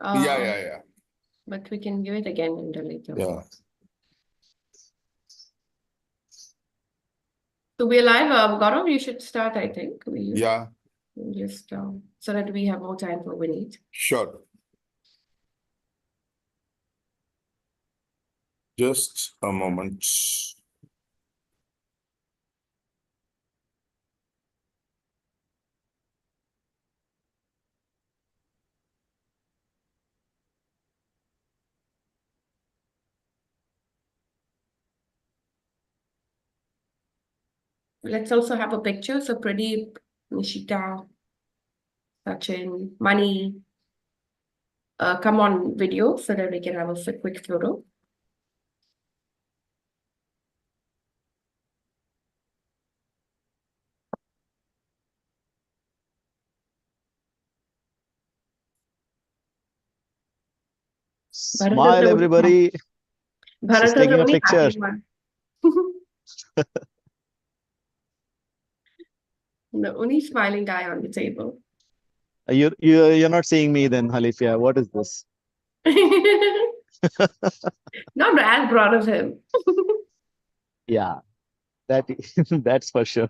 Yeah. But we can give it again in the later. Yeah. So we're live. Gaurav, you should start, I think. Yeah, Just so that we have more time for Vineet. sure. Just a moment. Let's also have a picture. So Pradeep, Nishita, Sachin, Mani, come on video so that we can have a quick photo. Smile, everybody. She's taking a picture. The only smiling guy on the table. You're not seeing me then, Halifia. What is this? Not as proud of him. Yeah, that's for sure.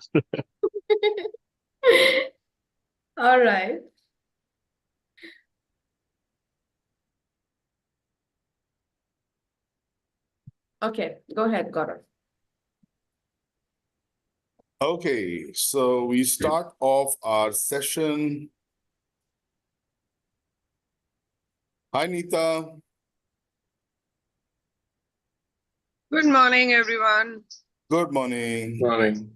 All right. Okay, go ahead, Gaurav. Okay, so we start off our session. Hi, Neeta. Good morning, everyone. Good morning. Morning.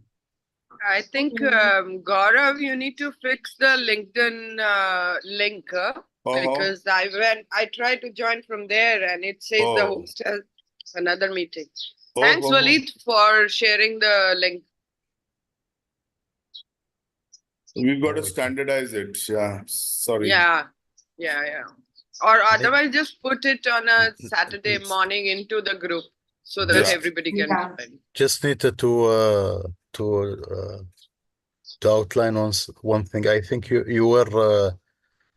I think, Gaurav, you need to fix the LinkedIn link because I tried to join from there and it says the host has another meeting. Thanks, Walid, for sharing the link. We've got to standardize it. Yeah, sorry. Yeah. Or otherwise, just put it on a Saturday morning into the group so that everybody can join. Just needed to outline one thing. I think you were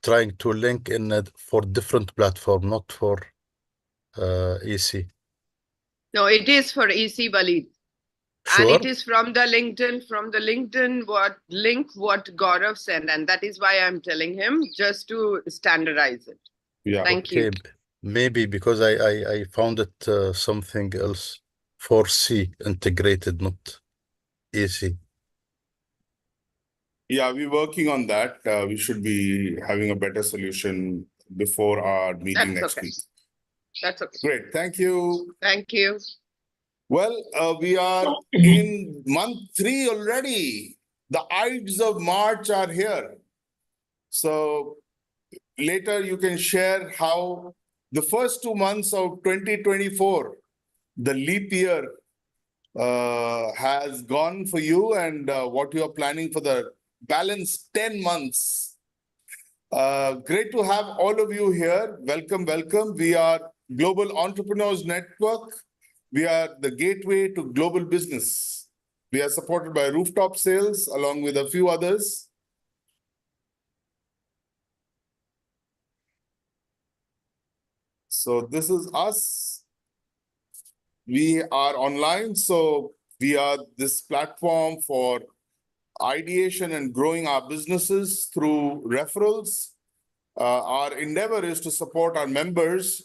trying to link in for different platform, not for EC. No, it is for EC, Walid. Sure. And it is from the LinkedIn, what Gaurav sent. And that is why I'm telling him just to standardize it. Yeah. Thank you. Maybe because I found it something else for C integrated, not EC. Yeah, we're working on that. We should be having a better solution before our meeting next week. That's okay. Great. Thank you. Thank you. Well, we are in month 3 already. The Ides of March are here. So later you can share how the first 2 months of 2024, the leap year, has gone for you and what you are planning for the balance 10 months. Great to have all of you here. Welcome. We are Global Entrepreneurs Network. We are the gateway to global business. We are supported by Rooftop Sales along with a few others. So this is us. We are online. So we are this platform for ideation and growing our businesses through referrals. Our endeavor is to support our members,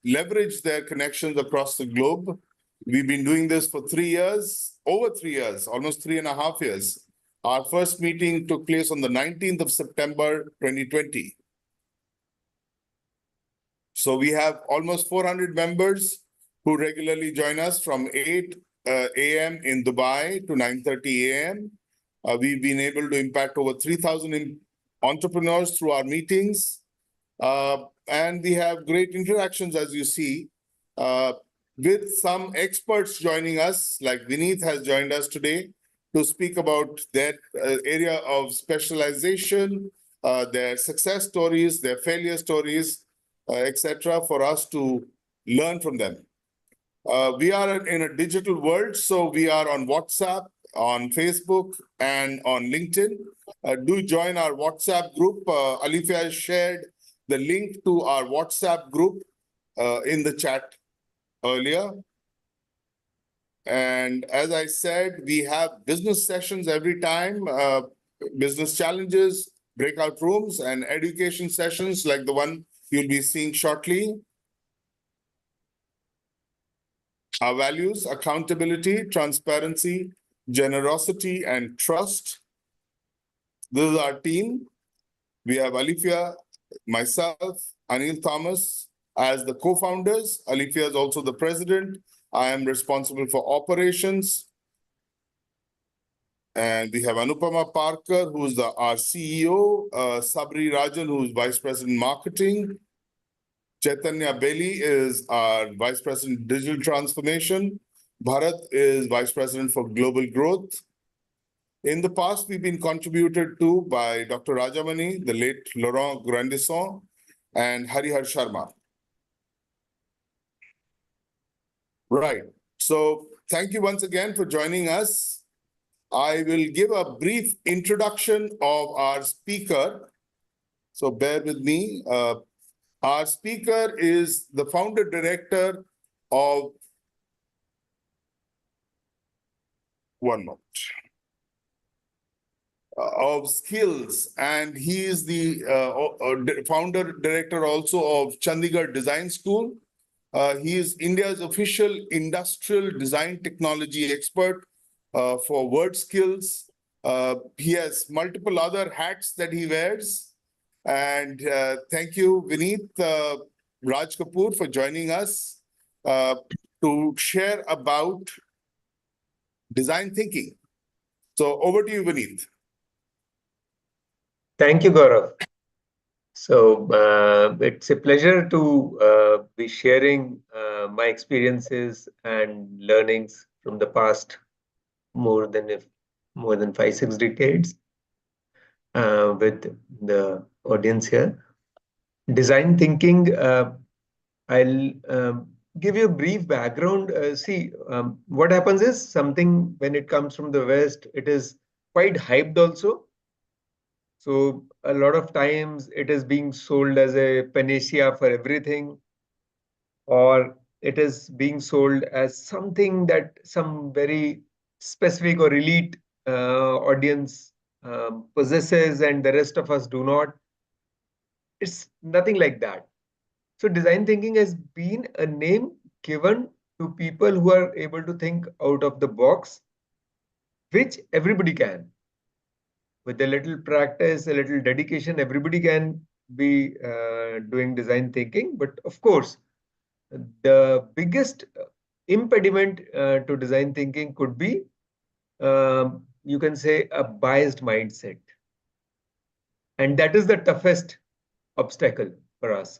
leverage their connections across the globe. We've been doing this for 3 years, over 3 years, almost 3.5 years. Our first meeting took place on the 19th of September, 2020. So we have almost 400 members who regularly join us from 8 a.m. in Dubai to 9:30 a.m. We've been able to impact over 3,000 entrepreneurs through our meetings. And we have great interactions, as you see, with some experts joining us, like Vineet has joined us today to speak about their area of specialization, their success stories, their failure stories, etc., for us to learn from them. We are in a digital world, so we are on WhatsApp, on Facebook, and on LinkedIn. Do join our WhatsApp group. Alifia has shared the link to our WhatsApp group in the chat earlier. And as I said, we have business sessions every time, business challenges, breakout rooms, and education sessions like the one you'll be seeing shortly. Our values: accountability, transparency, generosity, and trust. This is our team. We have Alifia, myself, Anil Thomas as the co-founders. Alifia is also the president. I am responsible for operations. And we have Anupama Parker, who's our CEO, Sabri Rajan, who's Vice President Marketing. Chaitanya Beli is our Vice President Digital Transformation. Bharat is Vice President for Global Growth. In the past, we've been contributed to by Dr. Rajamani, the late Laurent Grandisson, and Harihar Sharma. Right. So thank you once again for joining us. I will give a brief introduction of our speaker. So bear with me. Our speaker is the founder director of of Skills, and he is the founder director also of Chandigarh Design School. He is India's official industrial design technology expert for word skills. He has multiple other hats that he wears. And thank you, Vineet Raj Kapoor, for joining us to share about design thinking. So over to you, Vineet. Thank you, Gaurav. So it's a pleasure to be sharing my experiences and learnings from the past more than 5-6 decades with the audience here. Design thinking, I'll give you a brief background. What happens is something when it comes from the West, it is quite hyped also. So a lot of times it is being sold as a panacea for everything, or it is being sold as something that some very specific or elite audience possesses and the rest of us do not. It's nothing like that. So design thinking has been a name given to people who are able to think out of the box, which everybody can. With a little practice, a little dedication, everybody can be doing design thinking. But of course, the biggest impediment to design thinking could be, you can say, a biased mindset. And that is the toughest obstacle for us.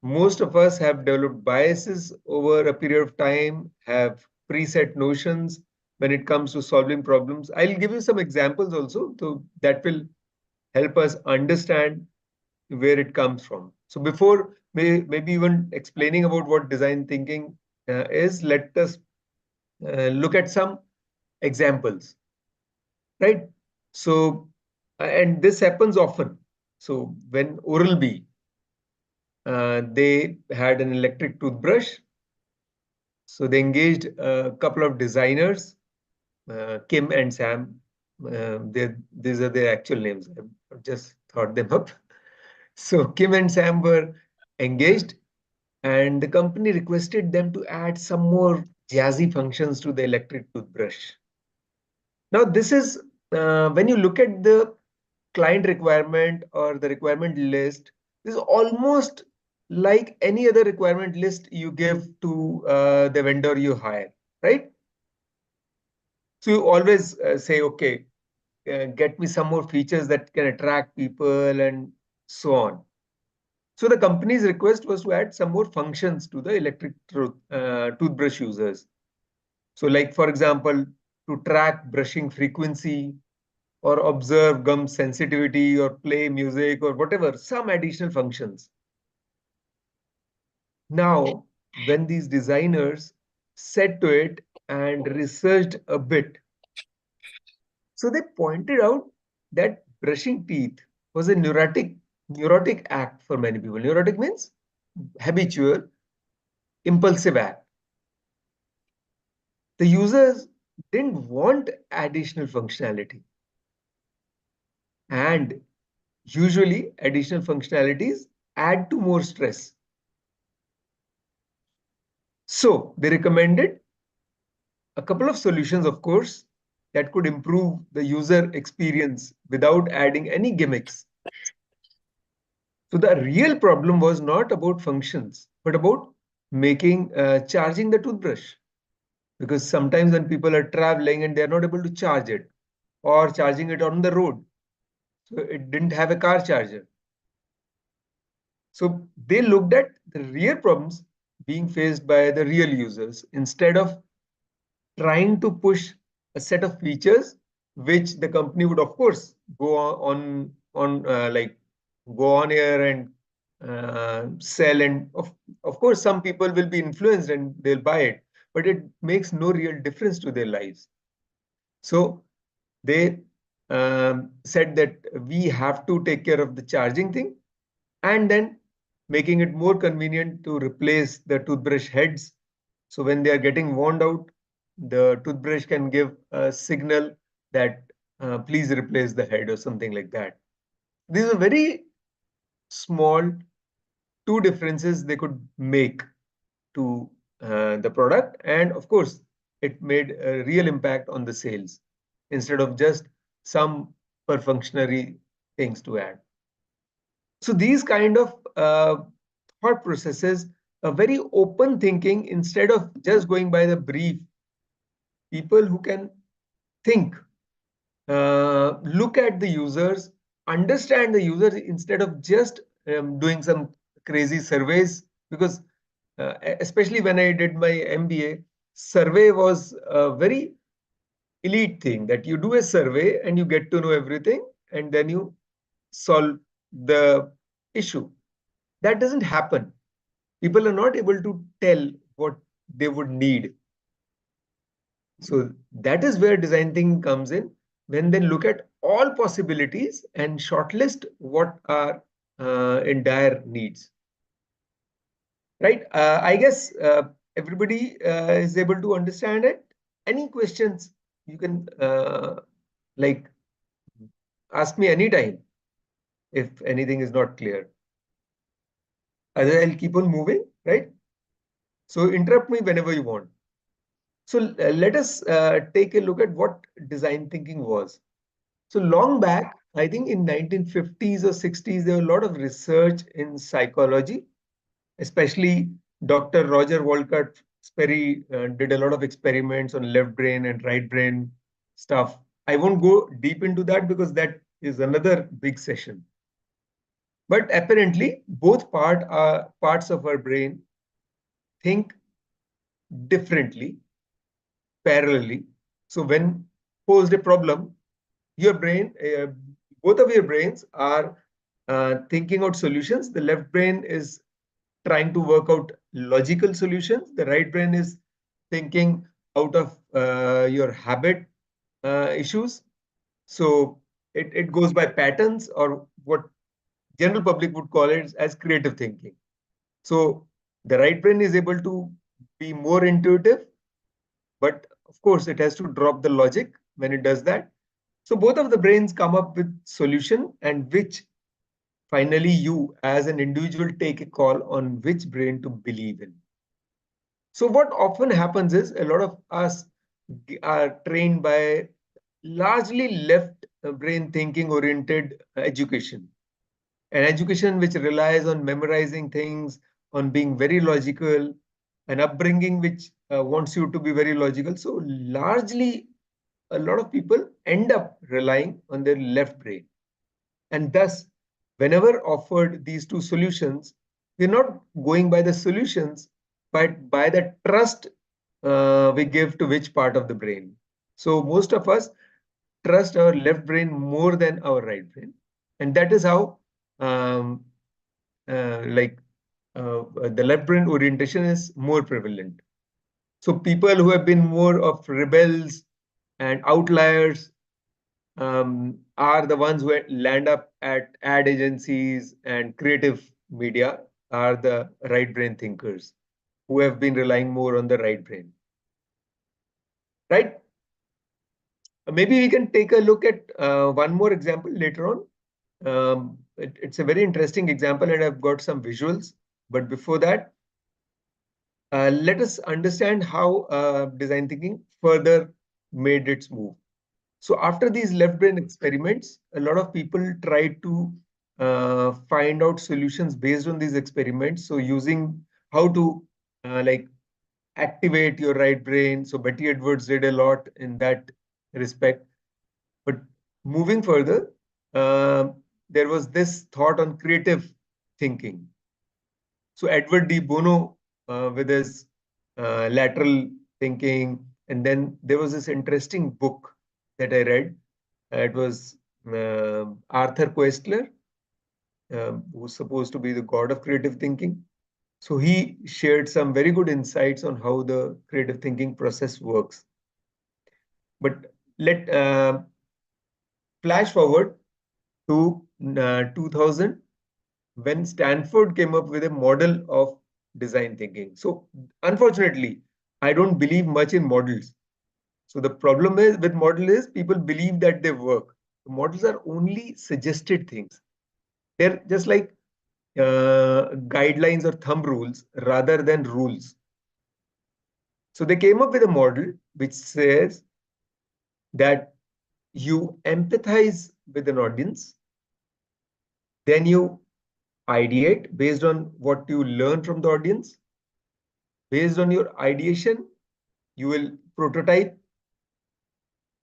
Most of us have developed biases over a period of time, have preset notions when it comes to solving problems. I'll give you some examples also, so that will help us understand where it comes from. So before maybe even explaining about what design thinking is, let us look at some examples, right? So, and this happens often. So when Oral-B, they had an electric toothbrush. So they engaged a couple of designers, Kim and Sam. These are their actual names. I've just thought them up. So Kim and Sam were engaged, and the company requested them to add some more jazzy functions to the electric toothbrush. Now, this is when you look at the client requirement or the requirement list, this is almost like any other requirement list you give to the vendor you hire, right? So you always say, okay, get me some more features that can attract people and so on. So the company's request was to add some more functions to the electric toothbrush users. So like, for example, to track brushing frequency or observe gum sensitivity or play music or whatever, some additional functions. Now, when these designers set to it and researched a bit, so they pointed out that brushing teeth was a neurotic neurotic act for many people. Neurotic means habitual, impulsive act. The users didn't want additional functionality. And usually additional functionalities add to more stress. So they recommended a couple of solutions, of course, that could improve the user experience without adding any gimmicks. So the real problem was not about functions, but about making charging the toothbrush. Because sometimes when people are traveling and they're not able to charge it, or charging it on the road, so it didn't have a car charger. So they looked at the real problems being faced by the real users instead of trying to push a set of features which the company would, of course, go on like go on air and sell. And of course, some people will be influenced and they'll buy it, but it makes no real difference to their lives. So they said that we have to take care of the charging thing, and then making it more convenient to replace the toothbrush heads. So when they are getting worn out, the toothbrush can give a signal that please replace the head or something like that. These are very small two differences they could make to the product. And of course, it made a real impact on the sales instead of just some perfunctory things to add. So these kind of thought processes, a very open thinking instead of just going by the brief. People who can think, look at the users, understand the users instead of just doing some crazy surveys. Because especially when I did my MBA, survey was a very elite thing, that you do a survey and you get to know everything and then you solve the issue. That doesn't happen. People are not able to tell what they would need. So that is where design thinking comes in, when they look at all possibilities and shortlist what are in dire needs. Right? I guess everybody is able to understand it. Any questions you can like ask me anytime if anything is not clear. Otherwise, I'll keep on moving, right? So interrupt me whenever you want. So let us take a look at what design thinking was. So long back, I think in 1950s or 60s, there were a lot of research in psychology, especially Dr. Roger Walcott Sperry did a lot of experiments on left brain and right brain stuff. I won't go deep into that because that is another big session. But apparently, both parts of our brain think differently, parallelly. So when posed a problem, your brain, both of your brains are thinking out solutions. The left brain is trying to work out logical solutions. The right brain is thinking out of your habit issues. So it goes by patterns, or what general public would call it as creative thinking. So the right brain is able to be more intuitive, but of course it has to drop the logic when it does that. So both of the brains come up with solution, and which finally you as an individual take a call on which brain to believe in. So what often happens is a lot of us are trained by largely left brain thinking oriented education. An education which relies on memorizing things, on being very logical, an upbringing which wants you to be very logical. So largely, a lot of people end up relying on their left brain. And thus, whenever offered these two solutions, we're not going by the solutions, but by the trust we give to which part of the brain. So most of us trust our left brain more than our right brain. And that is how the left brain orientation is more prevalent. So people who have been more of rebels and outliers, are the ones who land up at ad agencies and creative media are the right brain thinkers who have been relying more on the right brain. Right? Maybe we can take a look at one more example later on. It's a very interesting example, and I've got some visuals. But before that, let us understand how design thinking further made its move. So after these left brain experiments, a lot of people tried to find out solutions based on these experiments. So using how to like activate your right brain. So Betty Edwards did a lot in that respect. But moving further, there was this thought on creative thinking. So Edward D. Bono with his lateral thinking, and then there was this interesting book that I read. It was Arthur Koestler, who's supposed to be the god of creative thinking. So he shared some very good insights on how the creative thinking process works. But let flash forward to 2000, when Stanford came up with a model of design thinking. So unfortunately, I don't believe much in models. So the problem is with model is people believe that they work. The models are only suggested things. They're just like guidelines or thumb rules rather than rules. So they came up with a model which says that you empathize with an audience, then you ideate based on what you learn from the audience. Based on your ideation, you will prototype,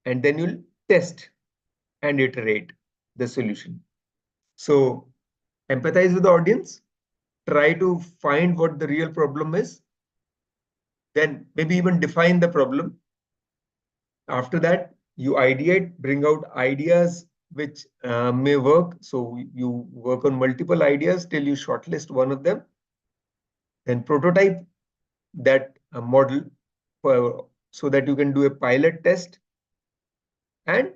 and then you'll test and iterate the solution. So empathize with the audience, try to find what the real problem is, then maybe even define the problem. After that, you ideate, bring out ideas which may work. So you work on multiple ideas till you shortlist one of them, then prototype that model so that you can do a pilot test. And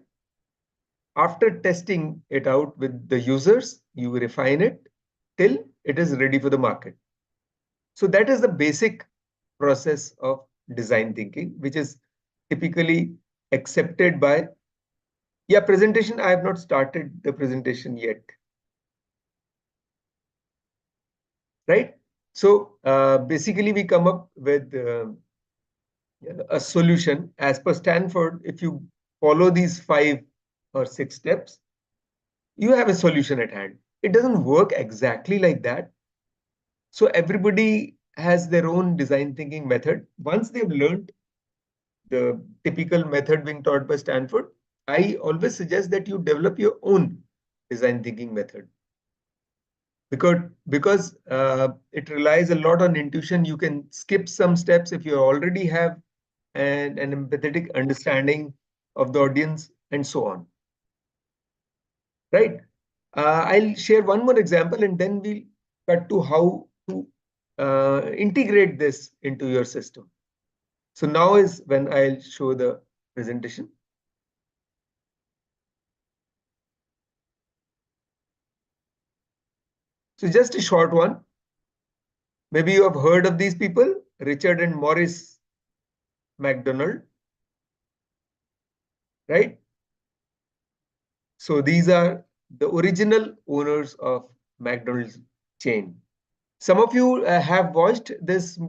after testing it out with the users, you refine it till it is ready for the market. So that is the basic process of design thinking, which is typically accepted by, yeah, presentation. I have not started the presentation yet. Right? So basically we come up with a solution as per Stanford. If you follow these 5 or 6 steps, you have a solution at hand. It doesn't work exactly like that. So everybody has their own design thinking method. Once they've learned the typical method being taught by Stanford, I always suggest that you develop your own design thinking method. Because it relies a lot on intuition. You can skip some steps if you already have an empathetic understanding of the audience and so on. Right? I'll share one more example and then we'll cut to how to integrate this into your system. So now is when I'll show the presentation. So just a short one. Maybe you have heard of these people, Richard and Maurice McDonald, right? So these are the original owners of McDonald's chain. Some of you have watched this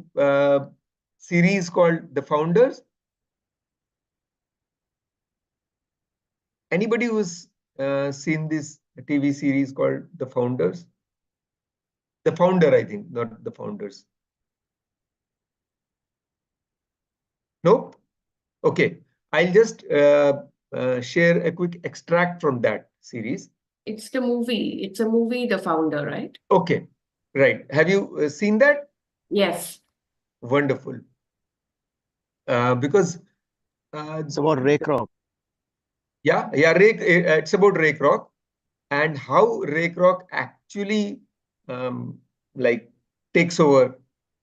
series called The Founders. Anybody who's seen this TV series called The Founders? The Founder, I think, not The Founders. Nope. Okay. I'll just share a quick extract from that series. It's the movie. It's a movie, The Founder, right? Okay. Right. Have you seen that? Yes. Wonderful. Because It's about Ray Kroc. yeah, it's about Ray Kroc and how Ray Kroc actually like takes over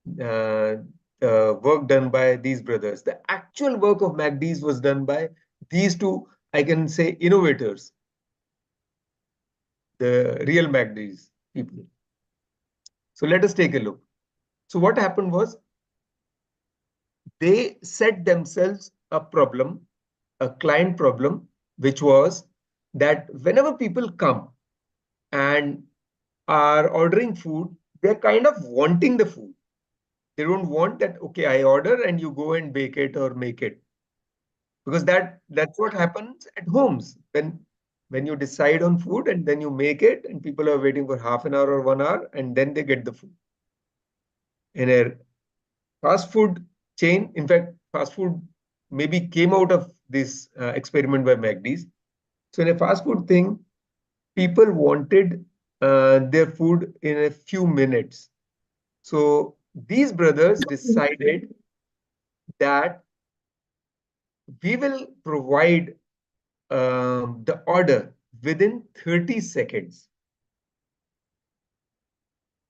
the work done by these brothers. The actual work of MacD's was done by these two I can say innovators, the real MACDs people. So let us take a look. So what happened was they set themselves a problem, a client problem, which was that whenever people come and are ordering food, they're kind of wanting the food. They don't want that, okay, I order and you go and bake it or make it. Because that's what happens at homes. When you decide on food and then you make it and people are waiting for half an hour or 1 hour and then they get the food. In a fast food chain, in fact, fast food maybe came out of this experiment by MACD's. So in a fast food thing, people wanted their food in a few minutes. So these brothers decided that we will provide the order within 30 seconds.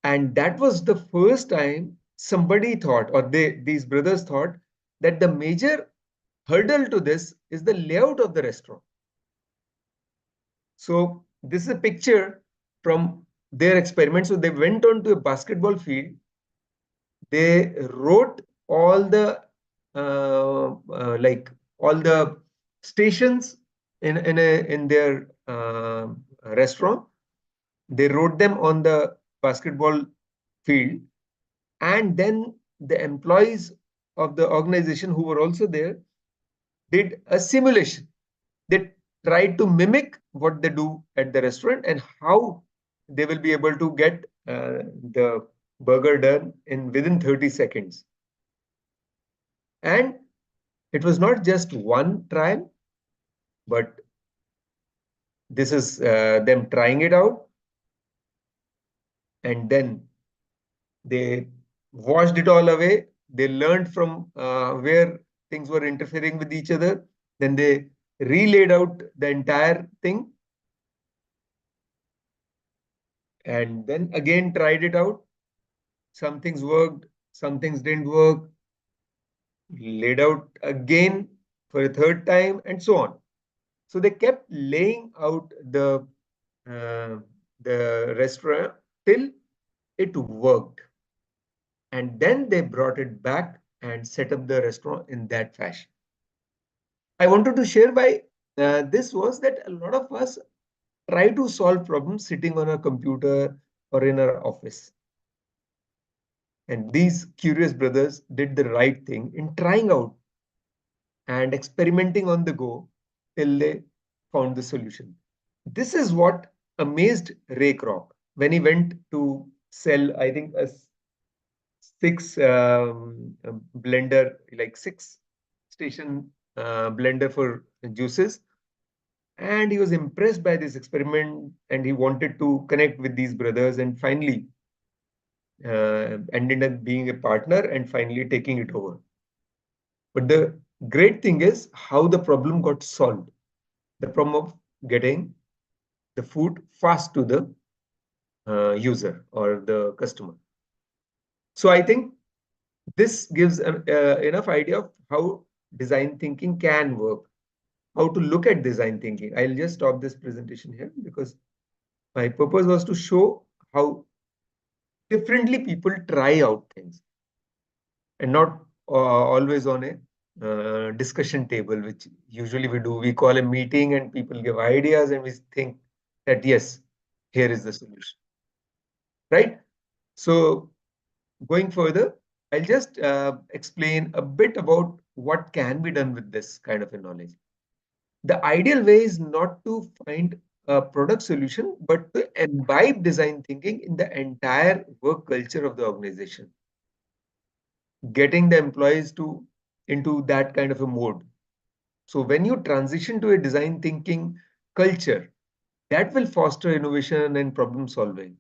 And that was the first time somebody thought, or these brothers thought, that the major hurdle to this is the layout of the restaurant. So this is a picture from their experiment. So they went on to a basketball field. They wrote all the like all the stations in their restaurant. They wrote them on the basketball field, and then the employees of the organization who were also there did a simulation. They tried to mimic what they do at the restaurant and how they will be able to get the burger done in within 30 seconds. And it was not just one trial, but this is them trying it out. And then they washed it all away. They learned from where things were interfering with each other. Then they relaid out the entire thing. And then again tried it out. Some things worked, some things didn't work. Laid out again for a third time, and so on. So they kept laying out the restaurant till it worked. And then they brought it back and set up the restaurant in that fashion. I wanted to share why this was that a lot of us try to solve problems sitting on a computer or in our office. And these curious brothers did the right thing in trying out and experimenting on the go till they found the solution. This is what amazed Ray Kroc when he went to sell, I think, a six blender, like 6-station blender for juices. And he was impressed by this experiment and he wanted to connect with these brothers and finally ended up being a partner and finally taking it over. But the great thing is how the problem got solved. The problem of getting the food fast to the user or the customer. So I think this gives enough idea of how design thinking can work, how to look at design thinking. I'll just stop this presentation here because my purpose was to show how differently people try out things and not always on a discussion table, which usually we do. We call a meeting and people give ideas and we think that, yes, here is the solution, right? So going further, I'll just explain a bit about what can be done with this kind of a knowledge. The ideal way is not to find a product solution, but to imbibe design thinking in the entire work culture of the organization. Getting the employees into that kind of a mode. So when you transition to a design thinking culture, that will foster innovation and problem solving.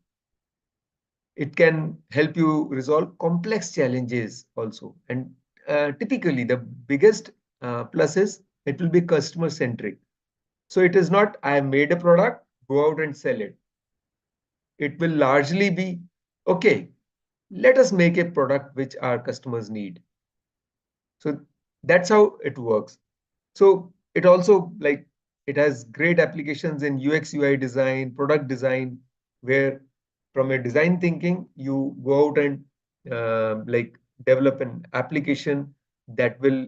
It can help you resolve complex challenges also. And typically the biggest plus is it will be customer centric. So it is not, I made a product, go out and sell it. It will largely be, okay, let us make a product which our customers need. So that's how it works. So it also, like it has great applications in UX, UI design, product design, where from a design thinking, you go out and like develop an application that will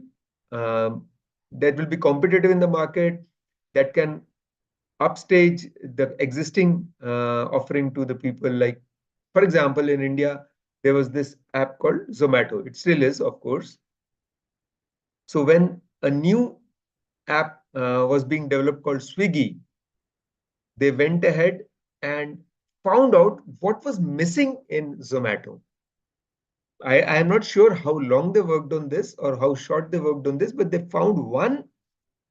be competitive in the market, that can upstage the existing offering to the people. Like, for example, in India, there was this app called Zomato. It still is, of course. So when a new app was being developed called Swiggy, they went ahead and found out what was missing in Zomato. I am not sure how long they worked on this or how short they worked on this, but they found one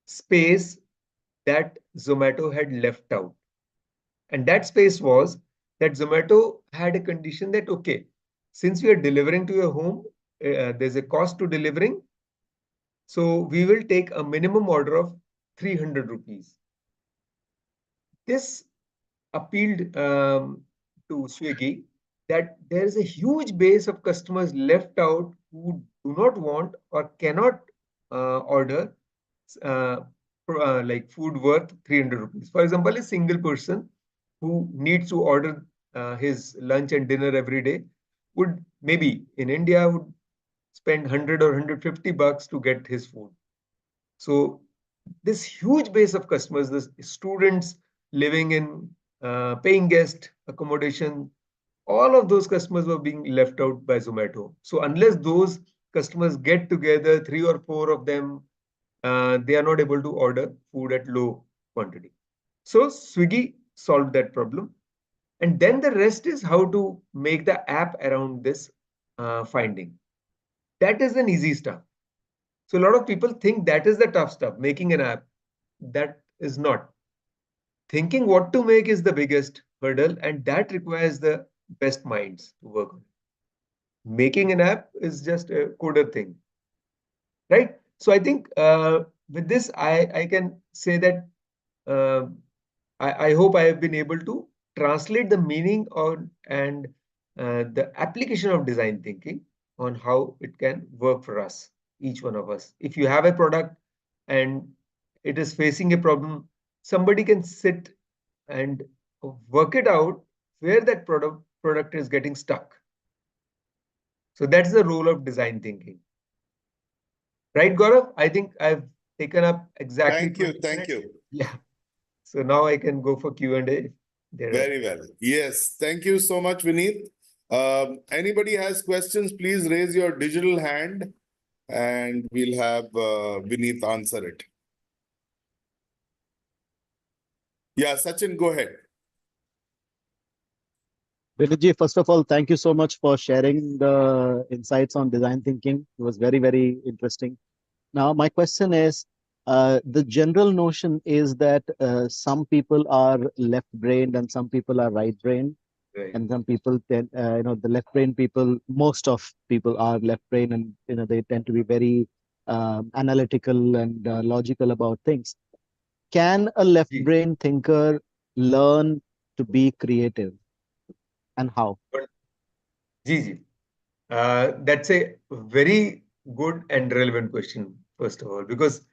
space that Zomato had left out. And that space was that Zomato had a condition that, okay, since we are delivering to your home, there's a cost to delivering. So we will take a minimum order of 300 rupees. This appealed to Swiggy, that there is a huge base of customers left out who do not want or cannot order like food worth 300 rupees. For example, a single person who needs to order his lunch and dinner every day would maybe in India would spend 100 or 150 bucks to get his food. So this huge base of customers, the students living in paying guest accommodation, all of those customers were being left out by Zomato. So unless those customers get together, 3 or 4 of them, they are not able to order food at low quantity. So Swiggy solved that problem. And then the rest is how to make the app around this finding. That is an easy stuff. So a lot of people think that is the tough stuff, making an app. That is not. Thinking what to make is the biggest hurdle, and that requires the best minds to work on it. Making an app is just a coder thing, right? So I think with this, I can say that I hope I have been able to translate the meaning on and the application of design thinking on how it can work for us, each one of us. If you have a product and it is facing a problem, somebody can sit and work it out where that product is getting stuck. So that's the role of design thinking. Right, Gaurav? I think I've taken up exactly. Thank you. Yeah. So now I can go for Q&A. Very well. Yes. Thank you so much, Vineet. Anybody has questions, please raise your digital hand and we'll have Vineet answer it. Yeah, Sachin, go ahead. Vinitji, first of all, thank you so much for sharing the insights on design thinking. It was very, very interesting. Now, my question is, the general notion is that some people are left-brained and some people are right-brained. Right. And some people tend, the left-brained people, most of people are left-brained, and they tend to be very analytical and logical about things. Can a left-brained thinker learn to be creative, and how? Gigi, that's a very good and relevant question, first of all, because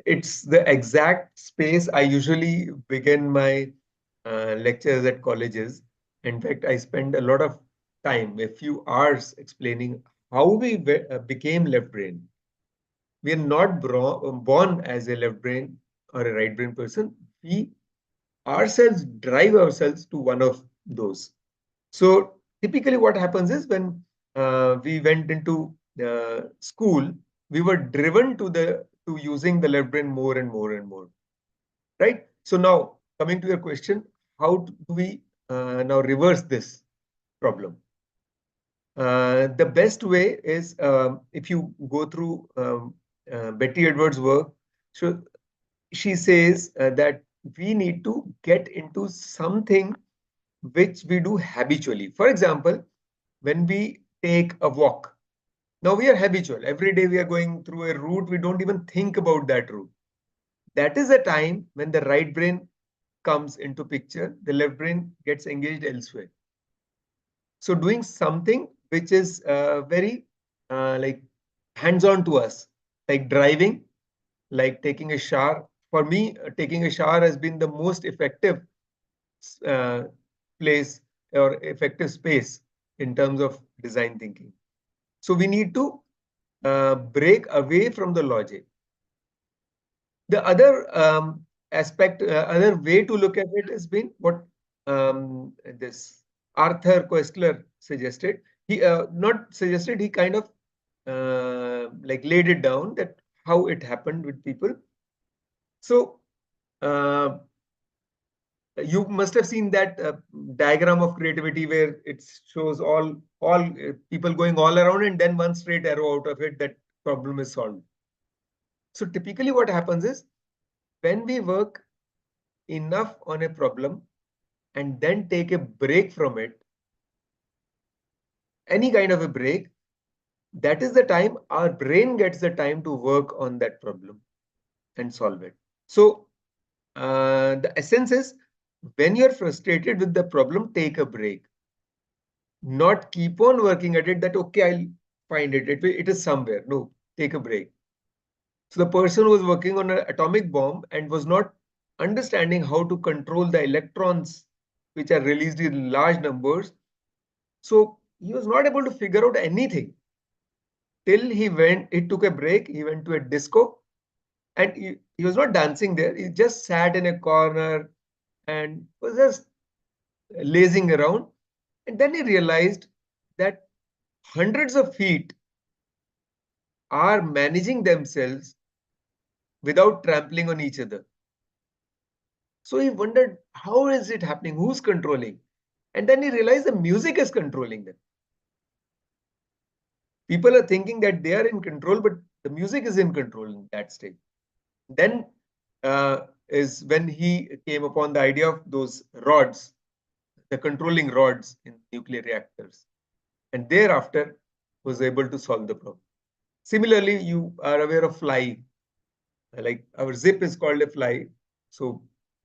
it's the exact space I usually begin my lectures at colleges. In fact, I spend a lot of time, a few hours, explaining how we became left-brained. We are not born as a left-brain or a right-brain person. We ourselves drive ourselves to one of those. So typically what happens is when we went into school, we were driven to using the left brain more and more and more, right? So now coming to your question, how do we now reverse this problem? The best way is if you go through Betty Edwards' work. So she says that we need to get into something which we do habitually. For example, when we take a walk, now we are habitual. Every day we are going through a route, we don't even think about that route. That is a time when the right brain comes into picture, the left brain gets engaged elsewhere. So doing something which is very like hands-on to us, like driving, like taking a shower, for me, taking a shower has been the most effective place or effective space in terms of design thinking. So we need to break away from the logic. The other aspect, other way to look at it has been what this Arthur Koestler suggested. He not suggested, he kind of like laid it down that how it happened with people. So you must have seen that diagram of creativity where it shows all people going all around and then one straight arrow out of it, that problem is solved. So typically what happens is when we work enough on a problem and then take a break from it, any kind of a break, that is the time our brain gets the time to work on that problem and solve it. So the essence is, when you're frustrated with the problem, take a break. Not keep on working at it that, okay, I'll find it. It is somewhere. No, take a break. So the person who was working on an atomic bomb and was not understanding how to control the electrons which are released in large numbers. So he was not able to figure out anything till he took a break, he went to a disco, and he was not dancing there. He just sat in a corner and was just lazing around. And then he realized that hundreds of feet are managing themselves without trampling on each other. So he wondered, how is it happening? Who's controlling? And then he realized the music is controlling them. People are thinking that they are in control, but the music is in control in that state. Then is when he came upon the idea of those rods, the controlling rods in nuclear reactors. And thereafter was able to solve the problem. Similarly, you are aware of fly. Like our zip is called a fly. So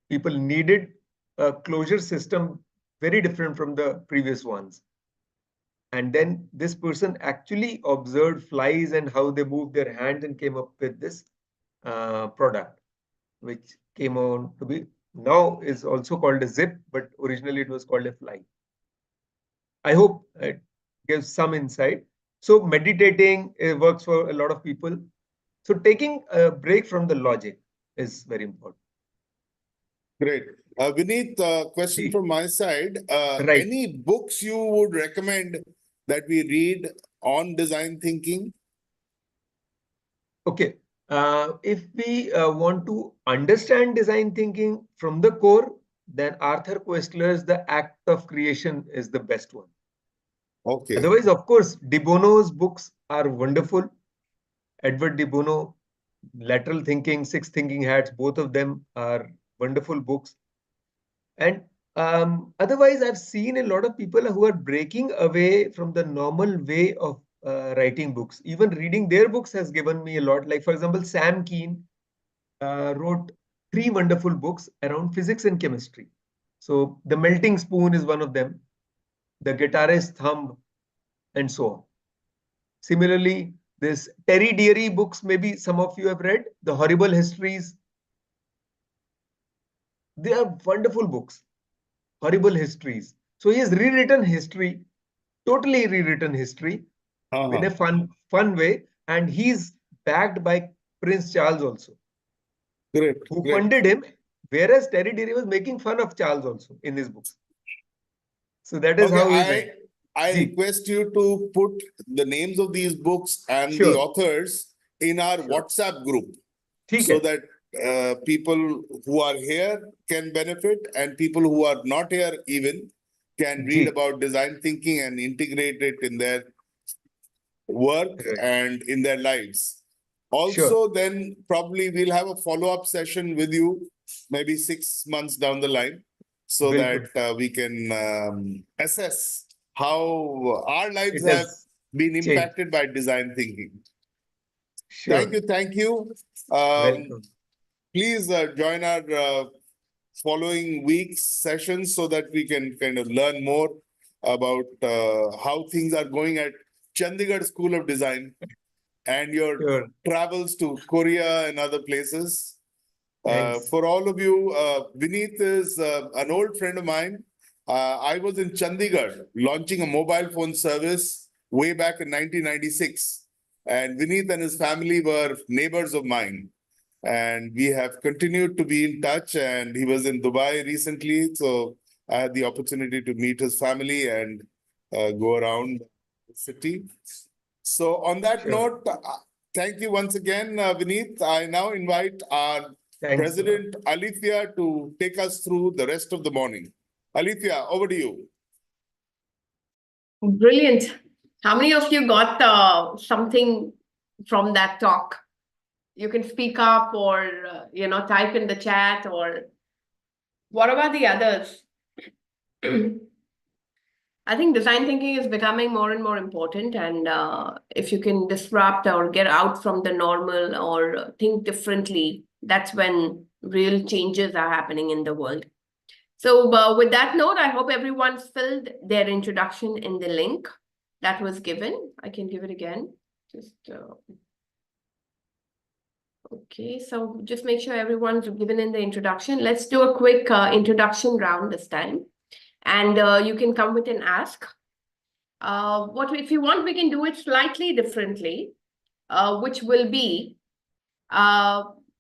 people needed a closure system very different from the previous ones. And then this person actually observed flies and how they move their hands and came up with this product, which came on to be now is also called a zip, but originally it was called a fly. I hope it gives some insight. So meditating works for a lot of people. So taking a break from the logic is very important. Great. Vineet, question from my side. Right. Any books you would recommend that we read on design thinking? Okay. If we want to understand design thinking from the core, then Arthur Koestler's The Act of Creation is the best one. Okay. Otherwise, of course, De Bono's books are wonderful. Edward De Bono, Lateral Thinking, Six Thinking Hats, both of them are wonderful books. And otherwise, I've seen a lot of people who are breaking away from the normal way of writing books. Even reading their books has given me a lot. Like, for example, Sam Keen wrote 3 wonderful books around physics and chemistry. So The Melting Spoon is one of them, The Guitarist's Thumb, and so on. Similarly, this Terry Deary books, maybe some of you have read, The Horrible Histories. They are wonderful books, horrible histories. So he has rewritten history, totally rewritten history in a fun way. And he's backed by Prince Charles also, Great. who Great. funded him, whereas Terry Deary was making fun of Charles also in his books. So that is how he I request you to put the names of these books and the authors in our WhatsApp group so that people who are here can benefit and people who are not here even can read about design thinking and integrate it in their work and in their lives. Also, then probably we'll have a follow-up session with you maybe 6 months down the line so that we can assess how our lives have been impacted by design thinking. Thank you. Thank you. Welcome. Please join our following week's sessions so that we can kind of learn more about how things are going at Chandigarh School of Design and your travels to Korea and other places. Thanks. For all of you, Vineet is an old friend of mine. I was in Chandigarh launching a mobile phone service way back in 1996. And Vineet and his family were neighbors of mine. And we have continued to be in touch. And he was in Dubai recently. So I had the opportunity to meet his family and go around the city. So on that note, thank you once again, Vineet. I now invite our Thanks. President Alithia to take us through the rest of the morning. Alithia, over to you. Brilliant. How many of you got something from that talk? You can speak up or, type in the chat, or what about the others? I think design thinking is becoming more and more important. And if you can disrupt or get out from the normal or think differently, that's when real changes are happening in the world. So with that note, I hope everyone filled their introduction in the link that was given. I can give it again. Okay, so just make sure everyone's given in the introduction. Let's do a quick introduction round this time. And you can come with an ask. If you want, we can do it slightly differently, which will be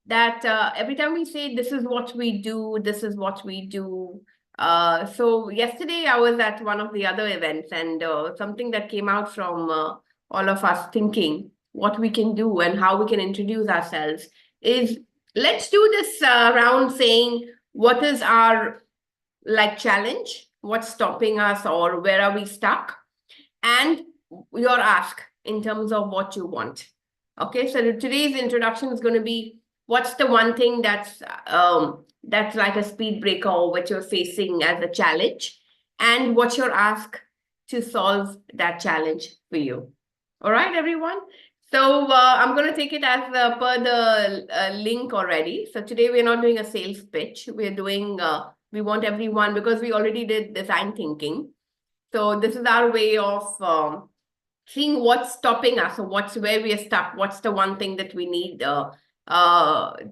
that every time we say, this is what we do, this is what we do. So yesterday I was at one of the other events, and something that came out from all of us thinking what we can do and how we can introduce ourselves is, let's do this round saying, what is our challenge? What's stopping us, or where are we stuck? And your ask in terms of what you want. Okay, so today's introduction is going to be, what's the one thing that's like a speed breaker or what you're facing as a challenge, and what's your ask to solve that challenge for you. All right, everyone. So I'm going to take it as per the link already. So today we're not doing a sales pitch. We're doing, we want everyone, because we already did design thinking. So this is our way of seeing what's stopping us, or where we are stuck. What's the one thing that we need to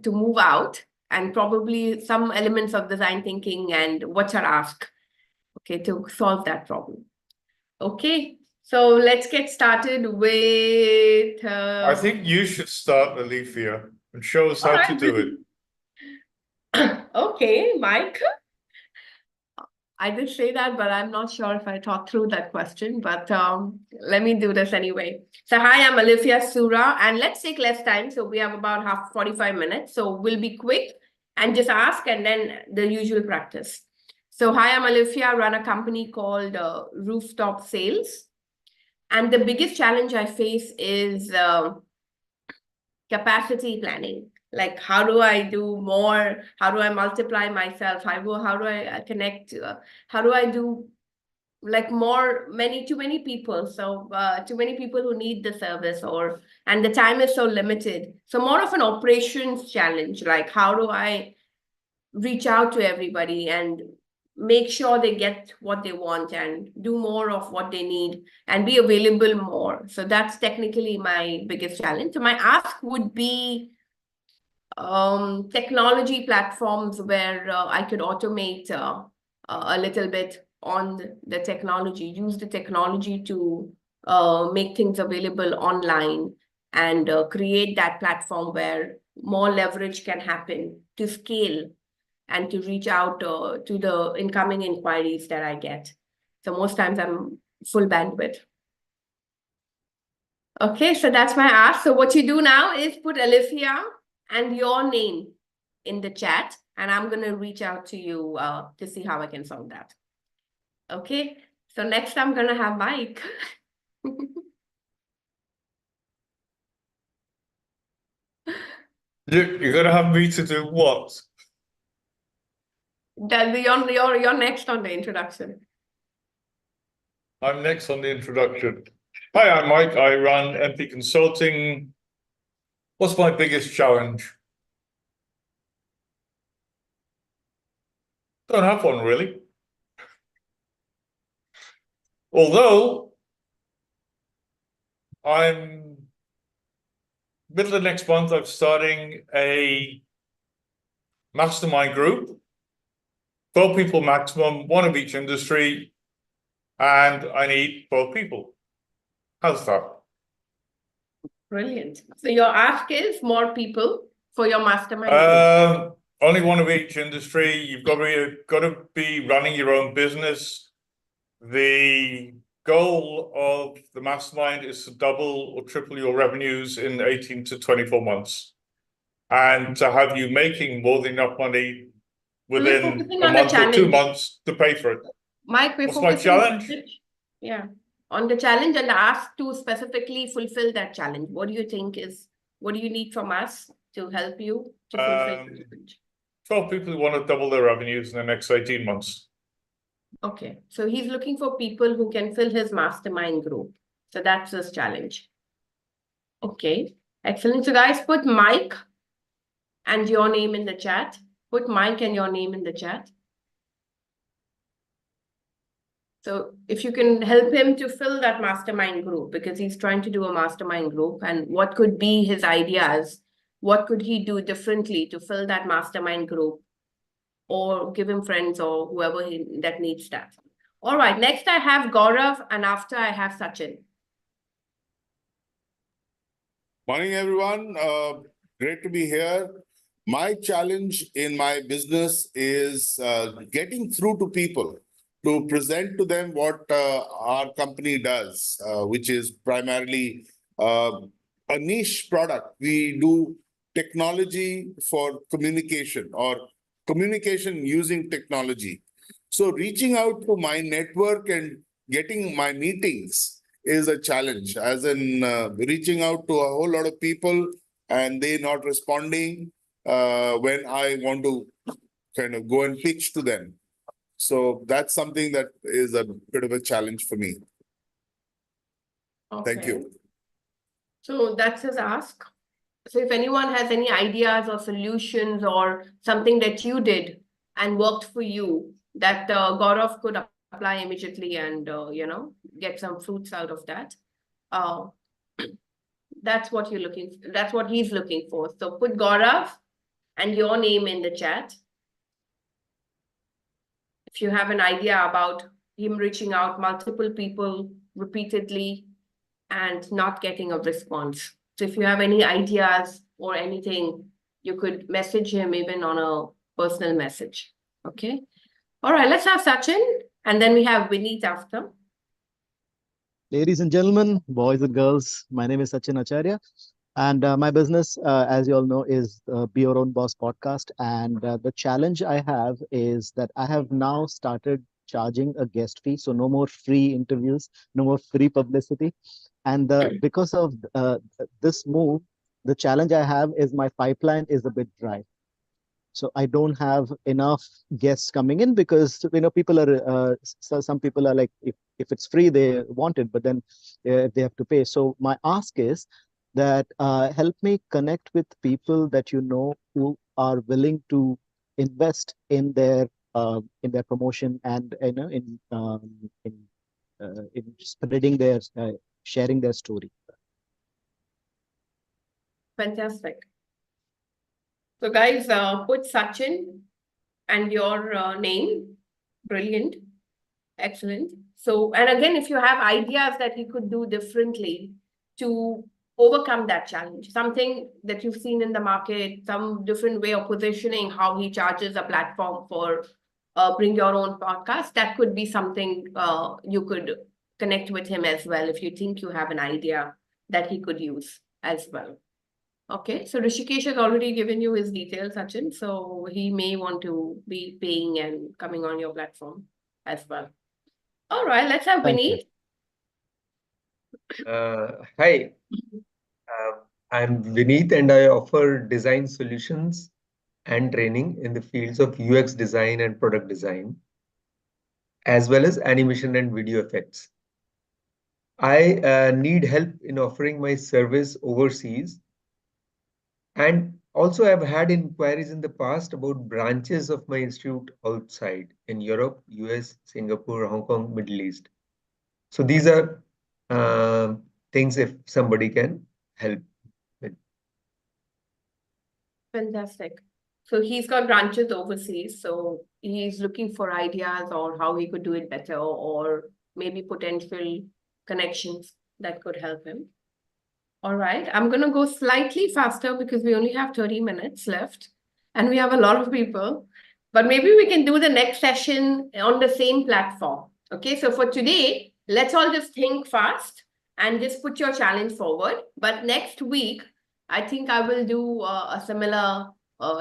move out, and probably some elements of design thinking, and what's our ask, okay, to solve that problem. Okay, so let's get started with... I think you should start, Alithia, and show us how to do it. Okay, Mike. I did say that, but I'm not sure if I talked through that question, but let me do this anyway. So hi, I'm Alithia Sura, and let's take less time. So we have about 45 minutes. So we'll be quick and just ask, and then the usual practice. So hi, I'm Alithia. I run a company called Rooftop Sales. And the biggest challenge I face is capacity planning. Like, how do I do more? How do I multiply myself? How do I connect? How do I do too many people? So too many people who need the service, and the time is so limited. So more of an operations challenge, like how do I reach out to everybody and make sure they get what they want and do more of what they need and be available more. So that's technically my biggest challenge. So my ask would be technology platforms where I could automate a little bit on the technology, use the technology to make things available online, and create that platform where more leverage can happen to scale and to reach out to the incoming inquiries that I get. So most times I'm full bandwidth. Okay, so that's my ask. So what you do now is put Alithia and your name in the chat, and I'm going to reach out to you to see how I can solve that. Okay, so next I'm going to have Mike. You're going to have me to do what? You're next on the introduction. I'm next on the introduction. Hi, I'm Mike. I run MP Consulting. What's my biggest challenge? Don't have one, really. Although middle of next month, I'm starting a mastermind group, 12 people maximum, one of each industry, and I need 12 people. How's that? Brilliant. So your ask is more people for your mastermind group. Only one of each industry. You've got to be running your own business. The goal of the mastermind is to double or triple your revenues in 18 to 24 months. And to have you making more than enough money within focusing a on the month or 2 challenge. months to pay for it. Mike, we're What's my focusing on challenge? yeah, on the challenge and ask to specifically fulfill that challenge. What do you think what do you need from us to help you to fulfill the challenge? 12 people who want to double their revenues in the next 18 months. Okay, so he's looking for people who can fill his mastermind group. So that's his challenge. Okay, excellent. So guys, put Mike and your name in the chat. Put Mike and your name in the chat. So if you can help him to fill that mastermind group, because he's trying to do a mastermind group, and what could be his ideas? What could he do differently to fill that mastermind group, or give him friends or whoever that needs that? All right, next I have Gaurav, and after I have Sachin. Morning, everyone. Great to be here. My challenge in my business is getting through to people, to present to them what our company does, which is primarily a niche product. We do technology for communication, or communication using technology. So reaching out to my network and getting my meetings is a challenge, as in reaching out to a whole lot of people and they not responding when I want to kind of go and pitch to them. So that's something that is a bit of a challenge for me. Thank you. So that's his ask. So if anyone has any ideas or solutions or something that you did and worked for you that Gaurav could apply immediately and get some fruits out of that, that's what you're looking for. That's what he's looking for. So put Gaurav and your name in the chat. If you have an idea about him reaching out multiple people repeatedly and not getting a response. So if you have any ideas or anything, you could message him even on a personal message. Okay. All right, let's have Sachin, and then we have Vineet after. Ladies and gentlemen, boys and girls, my name is Sachin Acharya. And my business, as you all know, is Be Your Own Boss podcast. And the challenge I have is that I have now started charging a guest fee. So no more free interviews, no more free publicity. And because of this move, the challenge I have is my pipeline is a bit dry. So I don't have enough guests coming in because people are some people are like, if it's free they want it, but then they have to pay. So my ask is that help me connect with people that who are willing to invest in their promotion and in spreading their sharing their story. Fantastic. So guys, put Sachin and your name. Brilliant. Excellent. So, and again, if you have ideas that he could do differently to overcome that challenge, something that you've seen in the market, some different way of positioning how he charges a platform for Bring Your Own podcast, that could be something you could connect with him as well if you think you have an idea that he could use as well. Okay, so Rishikesh has already given you his details, Sachin, so he may want to be paying and coming on your platform as well. All right, let's have Vineet. Hi, I'm Vineet and I offer design solutions and training in the fields of UX design and product design, as well as animation and video effects. I need help in offering my service overseas. And also, I've had inquiries in the past about branches of my institute outside in Europe, US, Singapore, Hong Kong, Middle East. So these are things if somebody can help with. Fantastic. So he's got branches overseas. So he's looking for ideas or how he could do it better, or maybe potential connections that could help him. All right, I'm going to go slightly faster because we only have 30 minutes left and we have a lot of people. But maybe we can do the next session on the same platform. Okay, so for today, let's all just think fast and just put your challenge forward. But next week, I think I will do a similar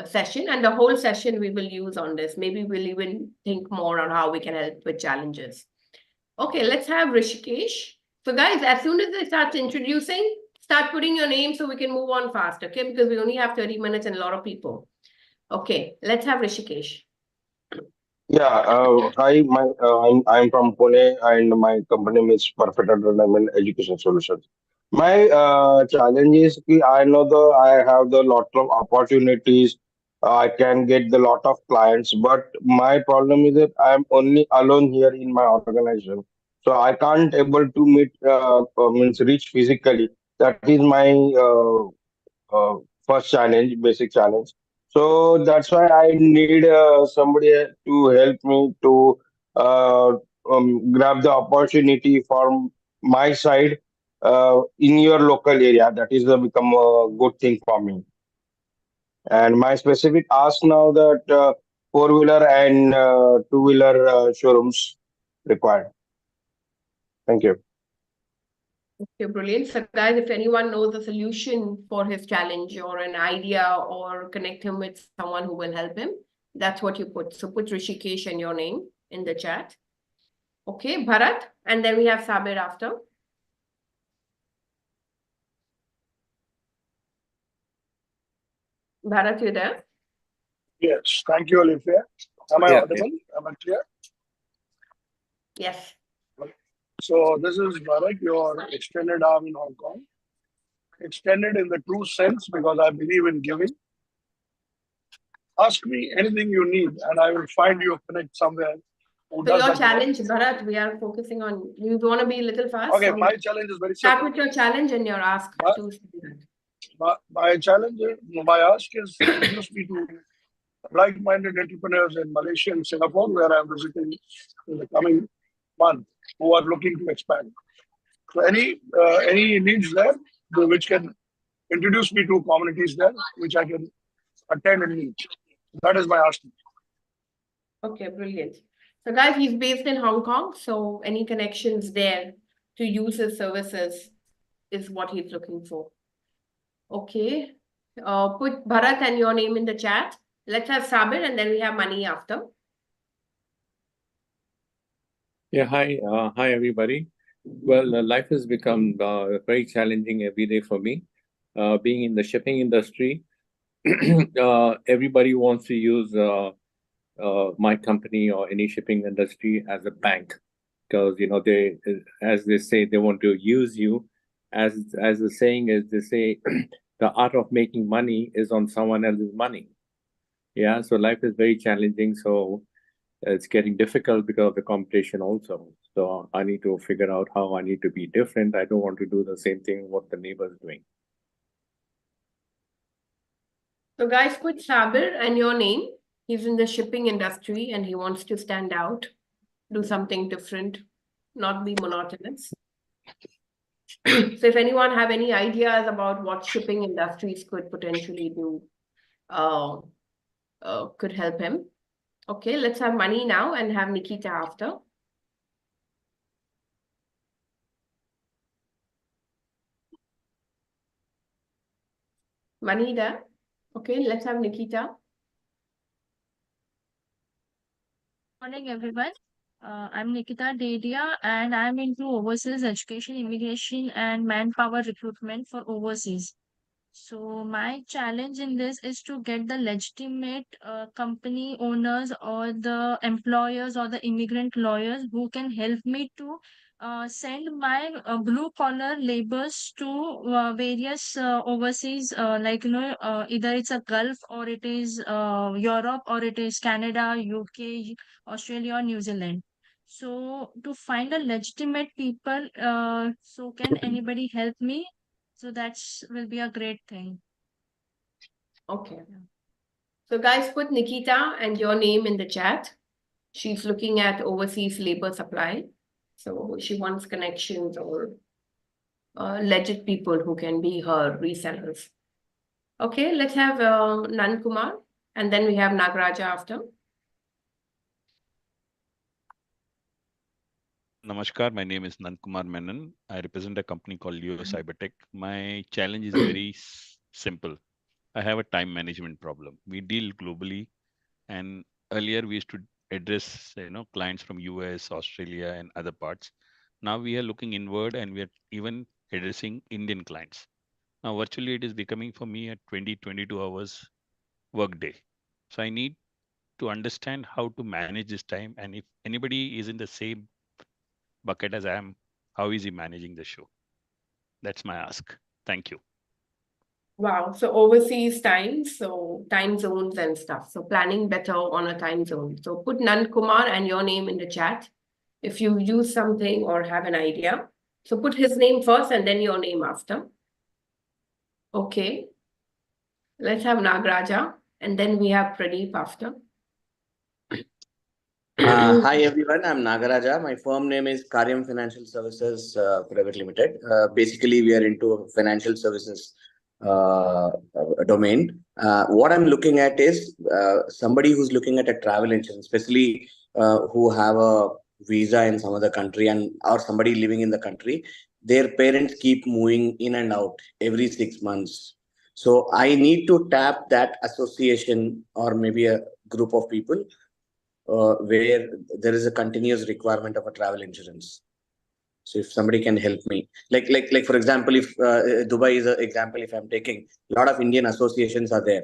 session, and the whole session we will use on this. Maybe we'll even think more on how we can help with challenges. Okay, let's have Rishikesh. So guys, as soon as I start introducing, start putting your name so we can move on fast, okay? Because we only have 30 minutes and a lot of people. Okay, let's have Rishikesh. Yeah, hi, I'm from Pune, and my company is Perfect Entertainment Education Solutions. My challenge is ki I know I have the lot of opportunities. I can get the lot of clients, but my problem is that I'm only alone here in my organization, so I can't able to meet means reach physically. That is my uh, first challenge, basic challenge. So that's why I need somebody to help me to uh, grab the opportunity from my side in your local area. That is become a good thing for me. And my specific ask now that four-wheeler and two-wheeler showrooms required. Thank you. Okay, brilliant. So guys, if anyone knows a solution for his challenge or an idea or connect him with someone who will help him, that's what you put. So put Rishikesh and your name in the chat. Okay, Bharat, and then we have Sabir after. Bharat, you there? Yes, thank you, Olivia. Am I audible? Am I clear? Yes. So this is Bharat, your extended arm in Hong Kong. Extended in the true sense because I believe in giving. Ask me anything you need and I will find you a connect somewhere. So your challenge, Bharat, we are focusing on, you want to be a little fast? Okay, So my challenge is very start simple. with your challenge and your ask to My challenge, my ask is introduce me to like-minded entrepreneurs in Malaysia and Singapore, where I'm visiting in the coming month, who are looking to expand. So any needs there, which can introduce me to communities there, which I can attend and meet. That is my ask. Okay, brilliant. So guys, he's based in Hong Kong, so any connections there to use his services is what he's looking for. Okay, put Bharat and your name in the chat. Let's have Sabir and then we have Mani after. Yeah, hi everybody. Well, life has become very challenging every day for me. Being in the shipping industry, everybody wants to use my company or any shipping industry as a bank, because they, as they say, they want to use you. As the saying is, they say, the art of making money is on someone else's money. Yeah, so life is very challenging. So it's getting difficult because of the competition also. So I need to figure out how I need to be different. I don't want to do the same thing what the neighbor's doing. So guys, put Sabir and your name. He's in the shipping industry and he wants to stand out, do something different, not be monotonous. So if anyone have any ideas about what shipping industries could potentially do, could help him. Okay, let's have Mani now and have Nikita after. Mani there. Okay, let's have Nikita. Morning, everyone. I'm Nikita Dedia, and I'm into overseas education, immigration, and manpower recruitment for overseas. So my challenge in this is to get the legitimate company owners or the employers or the immigrant lawyers who can help me to send my blue collar laborers to various overseas, like either it's a Gulf or it is Europe or it is Canada, UK, Australia, or New Zealand. So to find a legitimate people, so can anybody help me? So that's will be a great thing. Okay. So guys, put Nikita and your name in the chat. She's looking at overseas labor supply. So she wants connections or legit people who can be her resellers. Okay, let's have Nan Kumar, and then we have Nagaraja after. Namaskar, my name is Nankumar Menon. I represent a company called Leo Cybertech. My challenge is very simple. I have a time management problem. We deal globally, and earlier we used to address clients from US, Australia, and other parts. Now we are looking inward, and we are even addressing Indian clients. Now virtually it is becoming for me a 22 hours work day. So I need to understand how to manage this time, and if anybody is in the same bucket as I am, how is he managing the show? That's my ask. Thank you. Wow, so overseas times, so time zones and stuff. So planning better on a time zone. So put Nan Kumar and your name in the chat if you use something or have an idea. So put his name first and then your name after. Okay. Let's have Nagraja and then we have Pradeep after. Hi everyone, I'm Nagaraja. My firm name is Karyam Financial Services Private Limited. Basically, we are into financial services domain. What I'm looking at is somebody who's looking at a travel insurance, especially who have a visa in some other country and or somebody living in the country. Their parents keep moving in and out every 6 months. So I need to tap that association or maybe a group of people where there is a continuous requirement of a travel insurance. So if somebody can help me, like for example, if Dubai is an example, if I'm taking, a lot of Indian associations are there,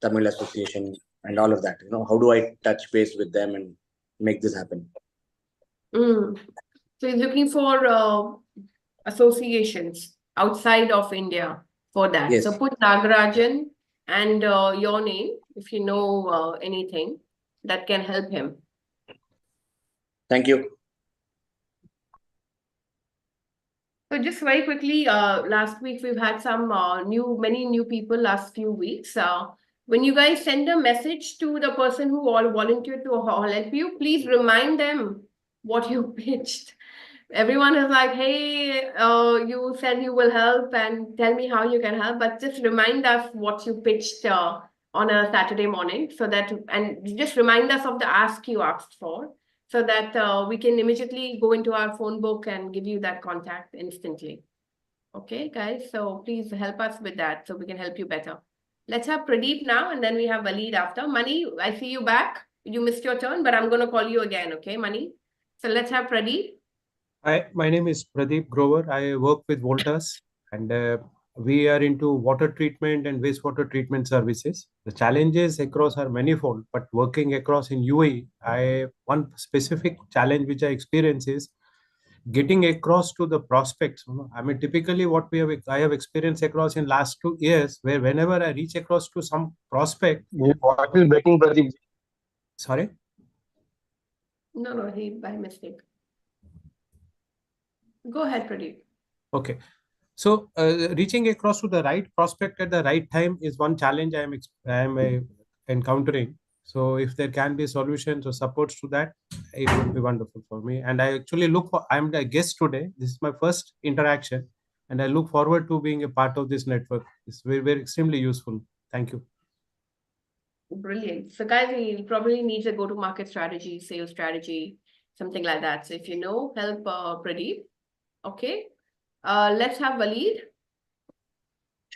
Tamil Association and all of that. How do I touch base with them and make this happen? So he's looking for associations outside of India for that. Yes. So put Nagarajan and your name if you know anything that can help him. Thank you. So just very quickly, last week we've had some many new people last few weeks. When you guys send a message to the person who all volunteered to help you, please remind them what you pitched. Everyone is like, hey, you said you will help and tell me how you can help, but just remind us what you pitched on a Saturday morning so that, and just remind us of the ask you asked for so that we can immediately go into our phone book and give you that contact instantly. Okay, guys, so please help us with that so we can help you better. Let's have Pradeep now and then we have Waleed after. Mani, I see you back. You missed your turn, but I'm going to call you again, okay, Mani? So let's have Pradeep. Hi, my name is Pradeep Grover. I work with Voltas and we are into water treatment and wastewater treatment services. The challenges across are manifold, but working across in UAE, one specific challenge which I experience is getting across to the prospects. I mean, typically what I have experienced across in last 2 years, where whenever I reach across to some prospect. What is breaking, Pradeep? Sorry? No, he by mistake. Go ahead, Pradeep. Okay. So reaching across to the right prospect at the right time is one challenge I am encountering. So if there can be solutions or supports to that, it would be wonderful for me. And I actually I'm the guest today. This is my first interaction and I look forward to being a part of this network. It's very, very extremely useful. Thank you. Brilliant. So guys, we probably need a go-to-market strategy, sales strategy, something like that. So if you know, help Pradeep. Okay. Let's have Waleed.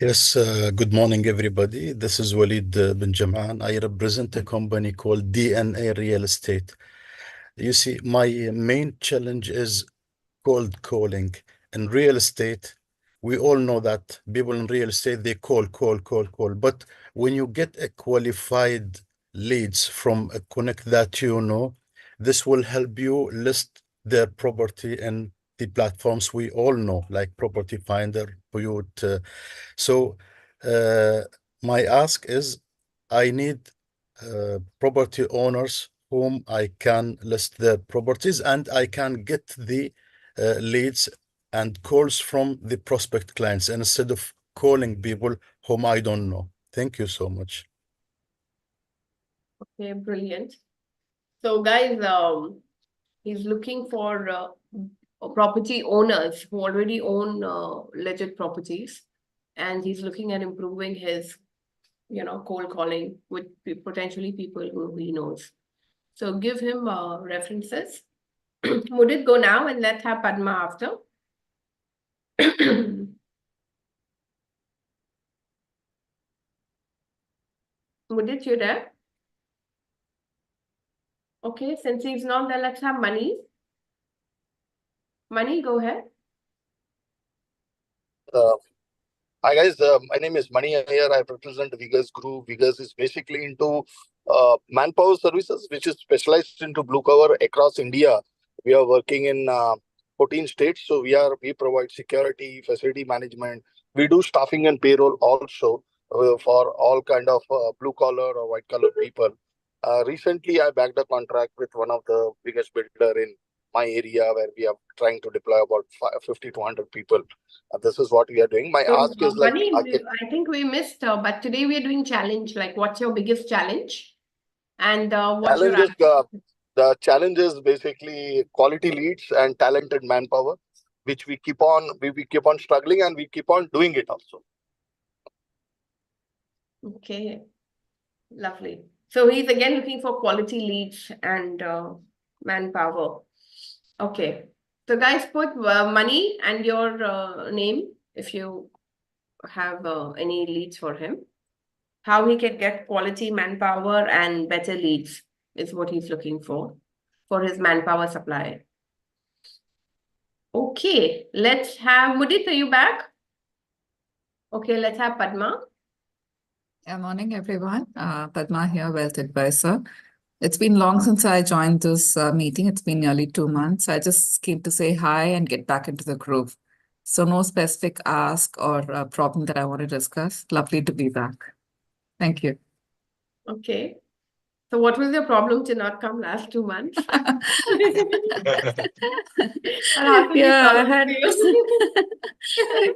Yes, good morning, everybody. This is Walid bin Jam'an. I represent a company called DNA Real Estate. You see, my main challenge is cold calling. In real estate, we all know that people in real estate, they call. But when you get a qualified leads from a connect that this will help you list their property in the platforms we all know, like Property Finder, Buyut. So my ask is, I need property owners whom I can list their properties and I can get the leads and calls from the prospect clients instead of calling people whom I don't know. Thank you so much. Okay, brilliant. So guys, he's looking for property owners who already own legit properties, and he's looking at improving his, cold calling with potentially people who he knows. So give him references. Would it go now, and let's have Padma after. Would it, you there? Okay, since he's not there, let's have Money. Money, go ahead. Hi guys, my name is Mani here. I represent Vigas Group. Vigas is basically into manpower services, which is specialized into blue cover across India. We are working in 14 states, so we provide security, facility management. We do staffing and payroll also for all kind of blue collar or white collar people. Recently, I bagged a contract with one of the biggest builder in my area where we are trying to deploy about 50 to 100 people. This is what we are doing. My So, ask is like, Money, I think we missed, but today we are doing challenge. Like, what's your biggest challenge? And what's your challenges, the challenge is basically quality leads and talented manpower, which we keep on struggling and we keep on doing it also. Okay, lovely. So he's again looking for quality leads and manpower. Okay. So guys, put Money and your name if you have any leads for him. How he can get quality manpower and better leads is what he's looking for his manpower supply. Okay, let's have Mudit, are you back? Okay, let's have Padma. Yeah, morning everyone. Padma here, Wealth Advisor. It's been long since I joined this meeting. It's been nearly 2 months. I just came to say hi and get back into the groove. So no specific ask or problem that I want to discuss. Lovely to be back. Thank you. Okay. So what was your problem to not come last 2 months?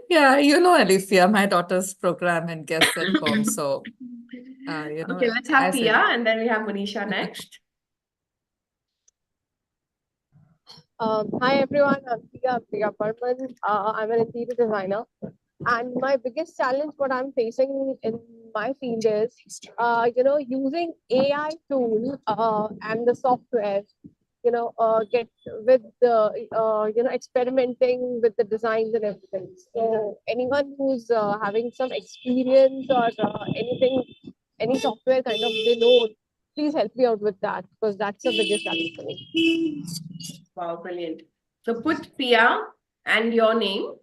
Yeah, you know, Alicia, my daughter's program and guests at home. So, Okay, let's have Pia and then we have Manisha next. Hi everyone, I'm Priya Parman. I'm an interior designer, and my biggest challenge, what I'm facing in my field is, using AI tool and the software. Get with the experimenting with the designs and everything. So anyone who's having some experience or anything, any software kind of they know, please help me out with that because that's the biggest challenge for me. Wow, brilliant. So put Pia and your name.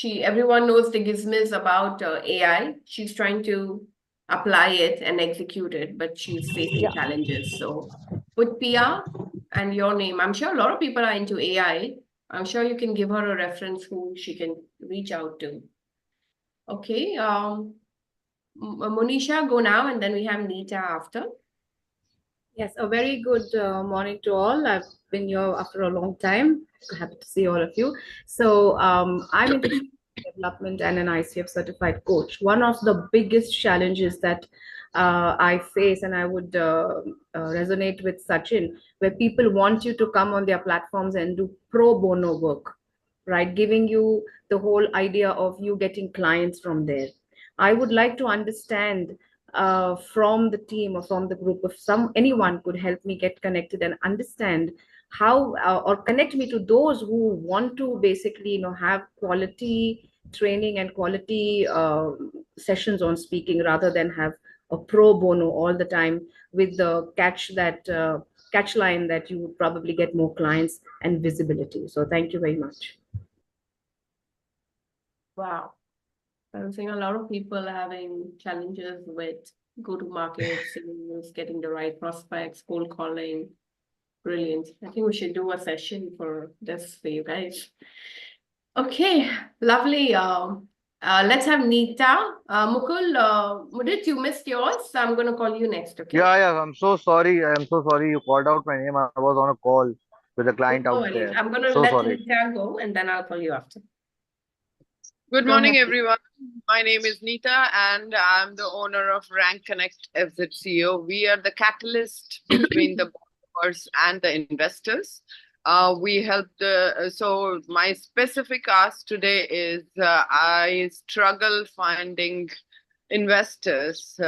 Everyone knows the gizmiz about AI. She's trying to apply it and execute it, but she's facing challenges. So put Pia and your name. I'm sure a lot of people are into AI. I'm sure you can give her a reference who she can reach out to. Okay. Monisha, go now, and then we have Neeta after. Yes, a very good morning to all. I've been here after a long time. Happy to see all of you. So I'm into development and an ICF certified coach. One of the biggest challenges that I face, and I would resonate with Sachin, where people want you to come on their platforms and do pro bono work, right? Giving you the whole idea of you getting clients from there. I would like to understand from the team or from the group, if anyone could help me get connected and understand how or connect me to those who want to basically have quality training and quality sessions on speaking rather than have a pro bono all the time with the catch line that you would probably get more clients and visibility. So thank you very much. Wow. I'm seeing a lot of people having challenges with go-to-market, sales, getting the right prospects, cold calling. Brilliant. I think we should do a session for this for you guys. Okay, lovely. Let's have Neeta. Mukul, Mudit, you missed yours, so I'm going to call you next, okay? Yeah, I'm so sorry. I am so sorry you called out my name. I was on a call with a client No out worries. there. I'm going to So let sorry. Neeta go and then I'll call you after. Good Go morning, ahead. everyone. My name is Neeta, and I'm the owner of Rank Connect FZCO. We are the catalyst between the borrowers and the investors. We help so my specific ask today is I struggle finding investors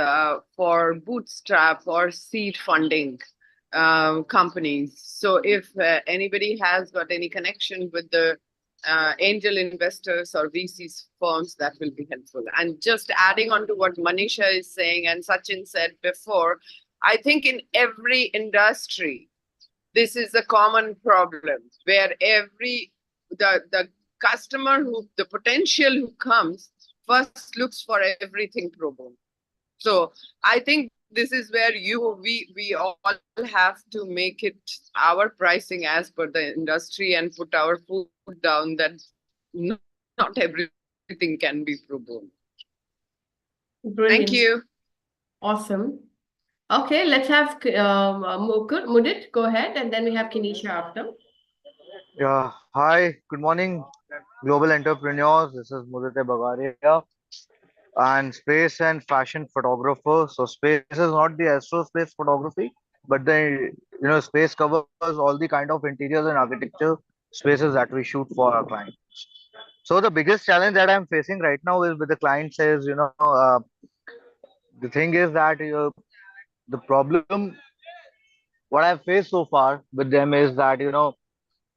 for bootstrap or seed funding companies. So if anybody has got any connection with the angel investors or VCs firms, that will be helpful. And just adding on to what Manisha is saying and Sachin said before, I think in every industry, this is a common problem where the customer the potential who comes first looks for everything pro bono. So I think this is where we all have to make it our pricing as per the industry and put our foot down that not everything can be pro bono. Brilliant. Thank you. Awesome. Okay, let's have Mudit go ahead, and then we have Kenisha after. Yeah, hi, good morning, global entrepreneurs. This is Mudite Bagaria and space and fashion photographer. So space is not the aerospace photography, but the space covers all the kind of interiors and architecture spaces that we shoot for our clients. So the biggest challenge that I'm facing right now is with the clients is the thing is that the problem what I've faced so far with them is that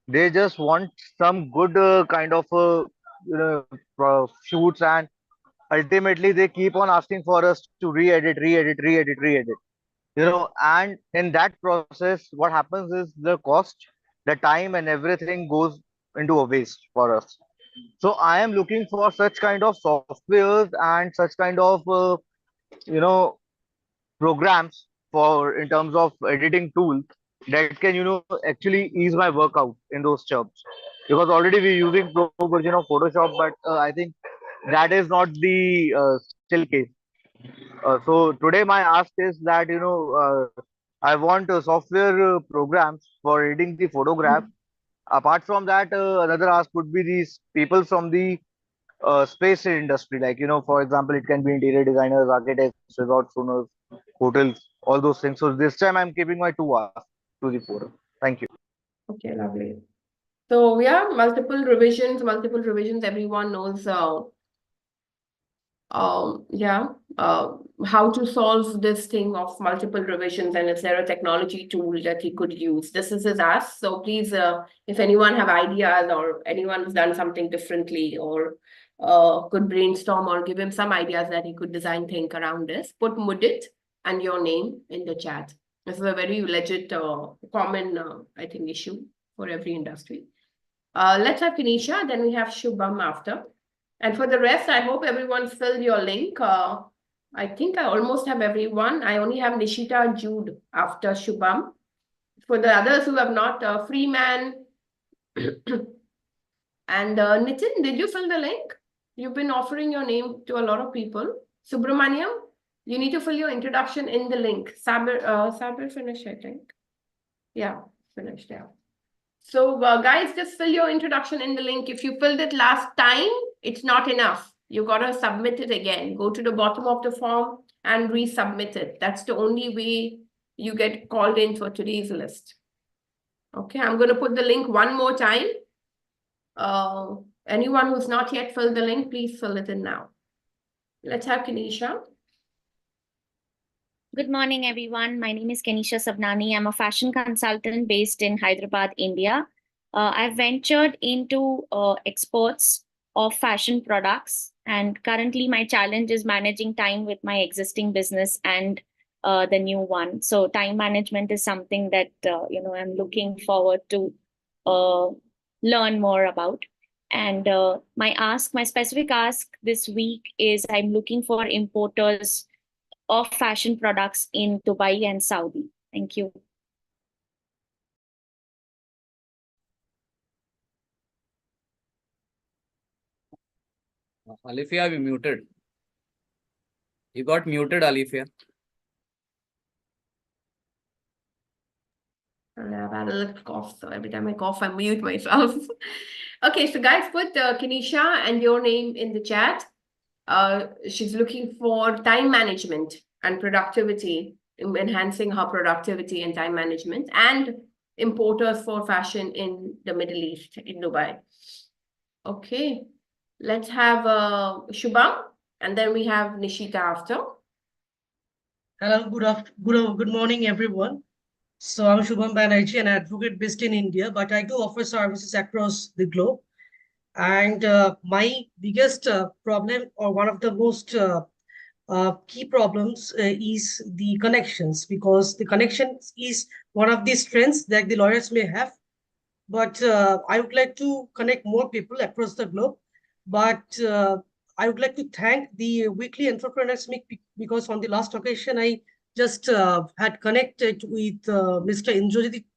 they just want some good kind of shoots, and ultimately they keep on asking for us to re-edit, and in that process what happens is the cost, the time and everything goes into a waste for us. So I am looking for such kind of softwares and such kind of you know programs for in terms of editing tool that can actually ease my workout in those terms, because already we're using pro version of Photoshop, but I think that is not the still case. So today my ask is that I want software programs for editing the photograph. Apart from that, another ask would be these people from the space industry, like for example, it can be interior designers, architects, resort owners, hotels, all those things. So this time I'm keeping my two asks to the forum. Thank you. Okay, lovely. So yeah, multiple revisions. Everyone knows yeah, how to solve this thing of multiple revisions, and is there a technology tool that he could use? This is his ask. So please, if anyone have ideas or anyone has done something differently or could brainstorm or give him some ideas that he could design think around this, put Mudit and your name in the chat. This is a very legit, common, I think, issue for every industry. Let's have Kenisha, then we have Shubham after. And for the rest, I hope everyone filled your link. I think I almost have everyone. I only have Nishita Jude after Shubham. For the others who have not, Freeman and Nitin, did you fill the link? You've been offering your name to a lot of people. Subramaniam, you need to fill your introduction in the link. Sabir finished, I think. Yeah, finished, yeah. So guys, just fill your introduction in the link. If you filled it last time, it's not enough. You got to submit it again. Go to the bottom of the form and resubmit it. That's the only way you get called in for today's list. Okay, I'm going to put the link one more time. Anyone who's not yet filled the link, please fill it in now. Let's have Kenisha. Good morning, everyone. My name is Kenisha Sabnani. I'm a fashion consultant based in Hyderabad, India. I've ventured into exports of fashion products, and currently my challenge is managing time with my existing business and the new one. So time management is something that I'm looking forward to learn more about. And my specific ask this week is I'm looking for importers of fashion products in Dubai and Saudi. Thank you. Alifia, we muted. You got muted, Alifia. I've had a little cough, so every time I cough, I mute myself. Okay, so guys, put Kenisha and your name in the chat. She's looking for time management and productivity, enhancing her productivity and time management, and importers for fashion in the Middle East, in Dubai. Okay, let's have Shubham, and then we have Nishita after. Hello, good morning, everyone. So I'm Shubham Banerjee, an advocate based in India, but I do offer services across the globe. And my biggest problem, or one of the most key problems, is the connections, because the connections is one of the strengths that the lawyers may have. But I would like to connect more people across the globe. But I would like to thank the Weekly Entrepreneurs Meet, because on the last occasion, I just had connected with Mr.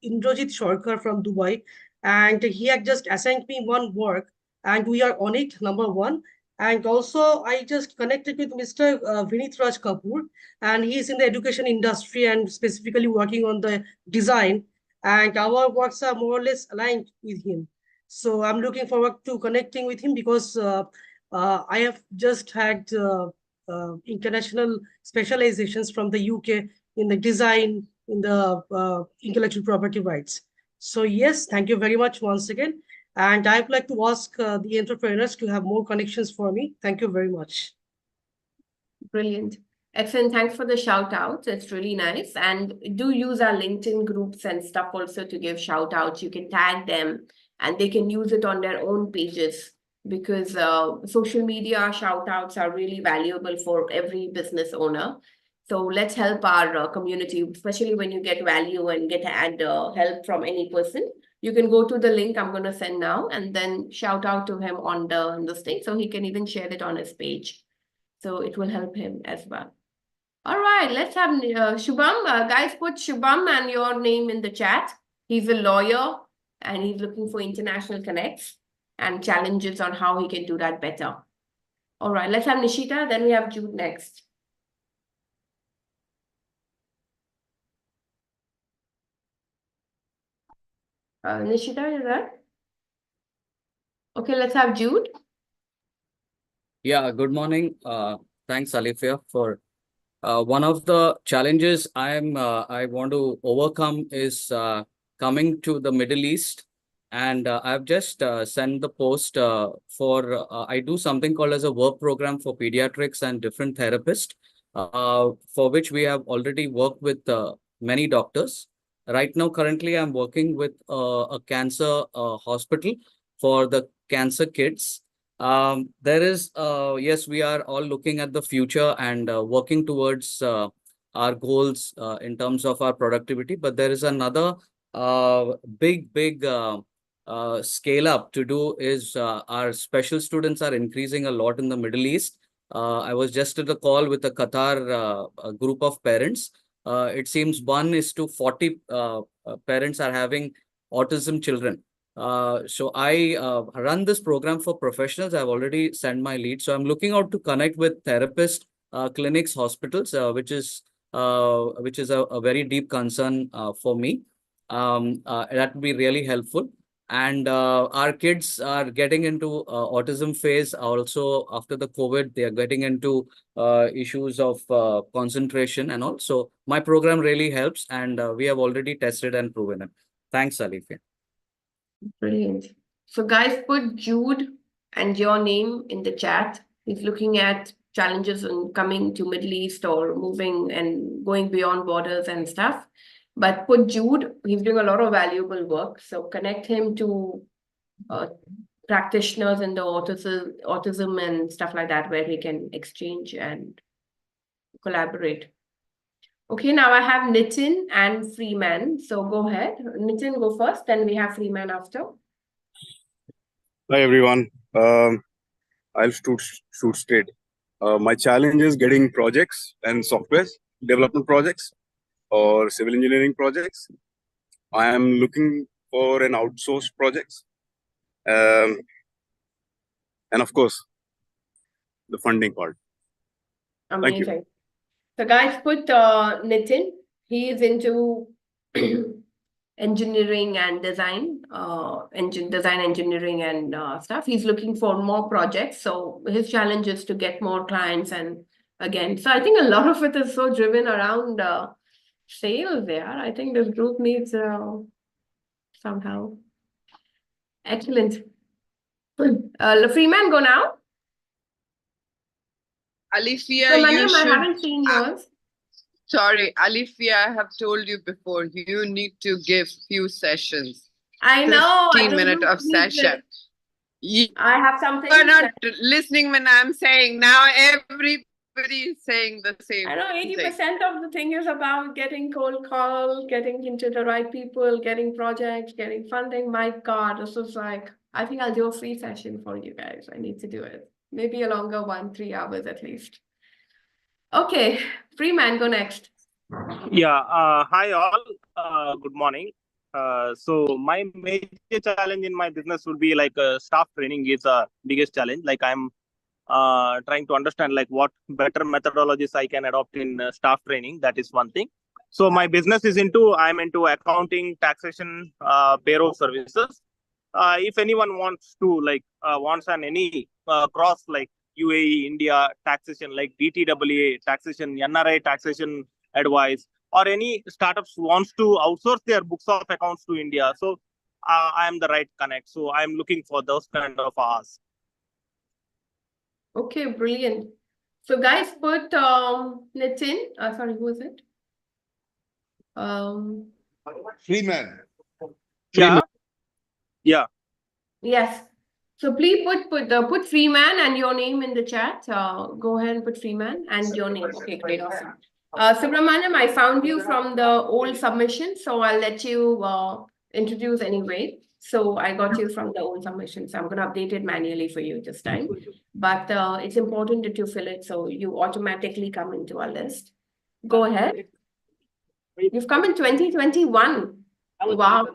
Indrajit Sharkar from Dubai, and he had just assigned me one work, and we are on it, number one. And also, I just connected with Mr. Vinit Raj Kapoor, and he's in the education industry and specifically working on the design, and our works are more or less aligned with him. So I'm looking forward to connecting with him, because I have just had international specializations from the UK in the design, in the intellectual property rights. So yes, thank you very much once again. And I would like to ask the entrepreneurs to have more connections for me. Thank you very much. Brilliant. Excellent. Thanks for the shout outs. It's really nice. And do use our LinkedIn groups and stuff also to give shout outs. You can tag them and they can use it on their own pages, because social media shout outs are really valuable for every business owner. So let's help our community, especially when you get value and get help from any person. You can go to the link I'm going to send now and then shout out to him on this thing, so he can even share it on his page. So it will help him as well. All right, let's have Shubham. Guys, put Shubham and your name in the chat. He's a lawyer and he's looking for international connects and challenges on how he can do that better. All right, let's have Nishita. Then we have Jude next. Nishita, you there? Okay, let's have Jude. Yeah, good morning. Thanks, Alifia, for one of the challenges I want to overcome is coming to the Middle East. And I've just sent the post for I do something called as a work program for pediatrics and different therapists, for which we have already worked with many doctors. Right now, currently, I'm working with a cancer hospital for the cancer kids. There is, yes, we are all looking at the future and working towards our goals in terms of our productivity. But there is another big scale up to do is our special students are increasing a lot in the Middle East. I was just at a call with a Qatar a group of parents. It seems 1:40 parents are having autism children. So I run this program for professionals. I've already sent my lead. So I'm looking out to connect with therapists, clinics, hospitals, which is a very deep concern for me. That would be really helpful. And our kids are getting into autism phase. Also, after the COVID, they are getting into issues of concentration and all. So my program really helps, and we have already tested and proven it. Thanks, Alifia. Brilliant. So guys, put Jude and your name in the chat. He's looking at challenges in coming to Middle East or moving and going beyond borders and stuff. But put Jude, he's doing a lot of valuable work. So connect him to practitioners in the autism and stuff like that, where he can exchange and collaborate. Okay, now I have Nitin and Freeman. So go ahead. Nitin, go first, then we have Freeman after. Hi, everyone. I'll shoot straight. My challenge is getting projects and software development projects or civil engineering projects. I am looking for an outsourced projects. And of course, the funding part. Amazing. Thank you. So guys, put Nitin. He is into engineering and design, design engineering and stuff. He's looking for more projects. So his challenge is to get more clients. And again, so I think a lot of it is so driven around sales there. I think this group needs somehow. Excellent. Freeman, go now. Alifia, So, you Maniam, I should. haven't seen yours. Sorry, Alifia, I have told you before, you need to give few sessions. I know. 15 minutes of session. I have something. You're not listening when I'm saying. Now everybody is saying the same I know 80% thing. of the thing is about getting cold calls, getting into the right people, getting projects, getting funding. My God, this is like, I think I'll do a free session for you guys. I need to do it. Maybe a longer one, 3 hours at least. Okay, Freeman, go next. Yeah, hi all. Good morning. So my major challenge in my business would be like staff training is the biggest challenge. Like I'm trying to understand like what better methodologies I can adopt in staff training. That is one thing. So my business is I'm into accounting, taxation, payroll services. If anyone wants to wants any cross like UAE, India taxation, like DTAA taxation, NRI taxation advice, or any startups wants to outsource their books of accounts to India. So I am the right connect. So I'm looking for those kind of asks. Okay, brilliant. So guys, put Nitin. Sorry, who is it? Freeman. Yeah. Yeah. Yes. So please put Freeman and your name in the chat. Go ahead and put Freeman and your name. Okay, great, awesome. Subramaniam, I found you from the old submission, so I'll let you introduce anyway. So I got you from the old submission, so I'm going to update it manually for you this time. But it's important that you fill it so you automatically come into our list. Go ahead. You've come in 2021. Wow.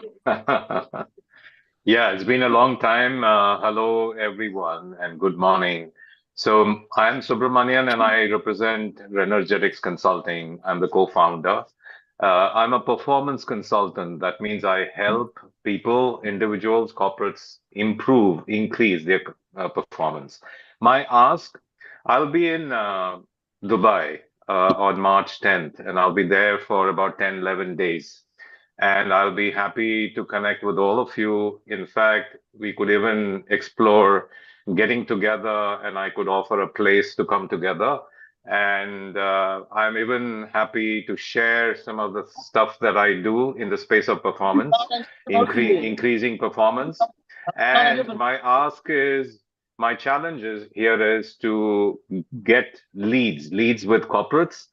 Yeah, it's been a long time. Hello, everyone, and good morning. So I'm Subramanian, and I represent Renergetics Consulting. I'm the co-founder. I'm a performance consultant. That means I help people, individuals, corporates increase their performance. My ask, I'll be in Dubai on March 10th, and I'll be there for about 10, 11 days. And I'll be happy to connect with all of you. In fact, we could even explore getting together, and I could offer a place to come together. And I'm even happy to share some of the stuff that I do in the space of performance, increasing performance. And my challenge here is to get leads with corporates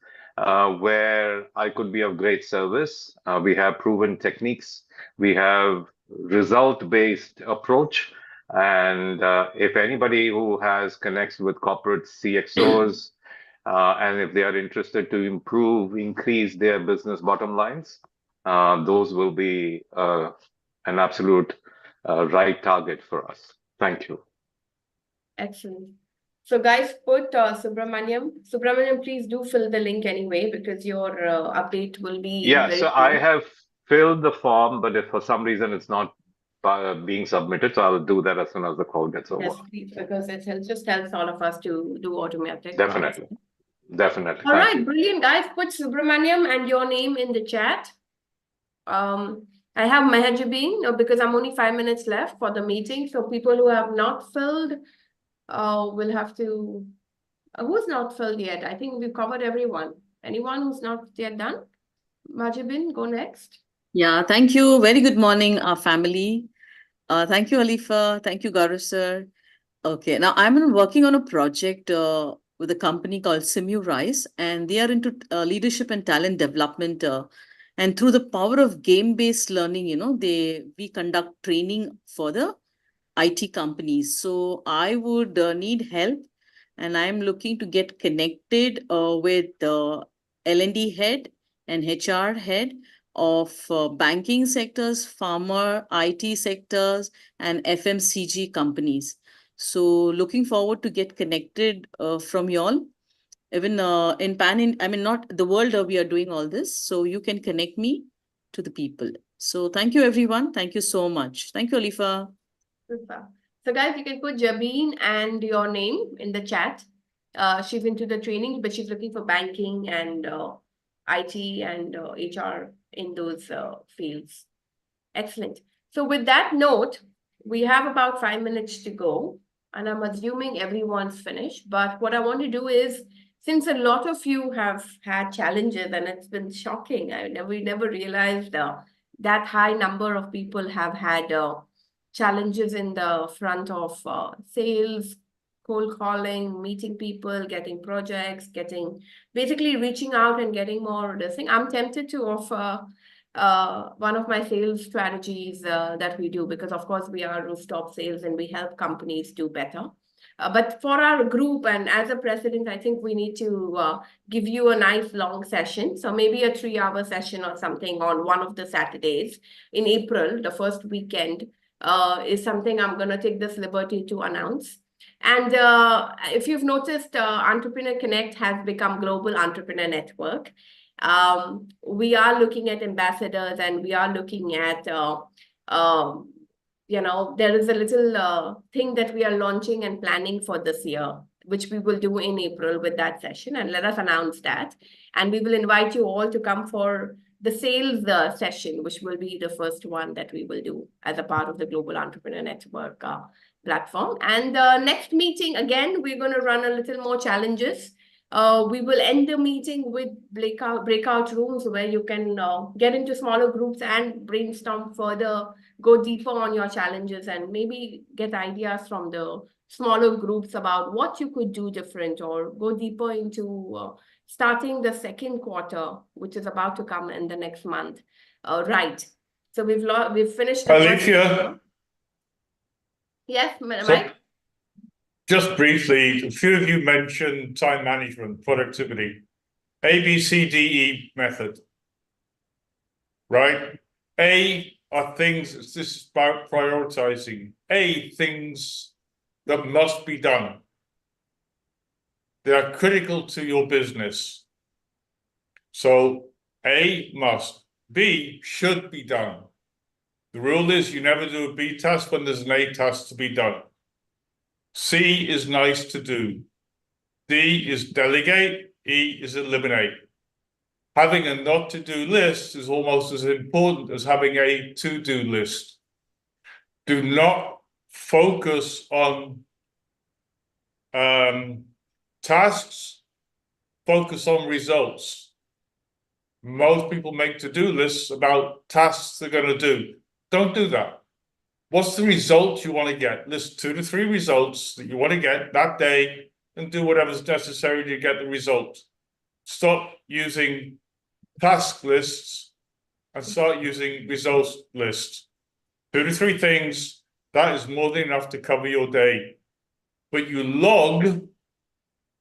where I could be of great service. We have proven techniques. We have result-based approach. And if anybody who has connects with corporate CXOs, and if they are interested to increase their business bottom lines, those will be an absolute right target for us. Thank you. Excellent. So guys, put Subramaniam. Subramaniam, please do fill the link anyway, because your update will be Yeah, very so soon. I have filled the form, but if for some reason it's not being submitted, so I'll do that as soon as the call gets over. Yes, please, because it just helps all of us to do automatic. Definitely. Definitely. All Thank right, you. brilliant, guys. Put Subramaniam and your name in the chat. I have Mehajabeen because I'm only 5 minutes left for the meeting. So people who have not filled will have to. Who's not filled yet? I think we've covered everyone. Anyone who's not yet done? Majibin, go next. Yeah, thank you. Very good morning, our family. Thank you, Alifa. Thank you, Gaurav sir. Okay, now I'm working on a project with a company called Simu Rice, and they are into leadership and talent development. And through the power of game-based learning, we conduct training for the IT companies. So I would need help, and I'm looking to get connected with the L&D head and HR head of banking sectors, pharma, IT sectors, and FMCG companies. So looking forward to get connected from y'all. Even in not the world we are doing all this. So you can connect me to the people. So thank you, everyone. Thank you so much. Thank you, Alifa. Super. So guys, you can put Jabeen and your name in the chat. She's into the training, but she's looking for banking and IT and HR in those fields. Excellent. So with that note, we have about 5 minutes to go, and I'm assuming everyone's finished. But what I want to do is, since a lot of you have had challenges, and it's been shocking, we never realized that high number of people have had challenges in the front of sales, cold calling, meeting people, getting projects, basically reaching out and getting more this thing. I'm tempted to offer one of my sales strategies that we do, because of course we are rooftop sales and we help companies do better. But for our group and as a president, I think we need to give you a nice long session. So maybe a 3-hour session or something on one of the Saturdays in April, the first weekend, is something I'm going to take this liberty to announce. And if you've noticed, Entrepreneur Connect has become Global Entrepreneur Network. We are looking at ambassadors, and we are looking at, there is a little thing that we are launching and planning for this year, which we will do in April with that session. And let us announce that. And we will invite you all to come for the sales session, which will be the first one that we will do as a part of the Global Entrepreneur Network platform. And next meeting, again, we're going to run a little more challenges. We will end the meeting with breakout rooms where you can get into smaller groups and brainstorm further, go deeper on your challenges, and maybe get ideas from the smaller groups about what you could do different, or go deeper into starting the second quarter, which is about to come in the next month. Right. So we've finished the Alicia. Yes, Mike? Just briefly, a few of you mentioned time management, productivity, ABCDE method, right? A are things, this is about prioritizing. A, things that must be done. They are critical to your business. So A, must. B, should be done. The rule is you never do a B task when there's an A task to be done. C is nice to do. D is delegate. E is eliminate. Having a not to do list is almost as important as having a to do list. Do not focus on tasks, focus on results. Most people make to do lists about tasks they're going to do. Don't do that. What's the result you want to get? List 2 to 3 results that you want to get that day and do whatever's necessary to get the result. Stop using task lists and start using results lists. 2 to 3 things, that is more than enough to cover your day. But you log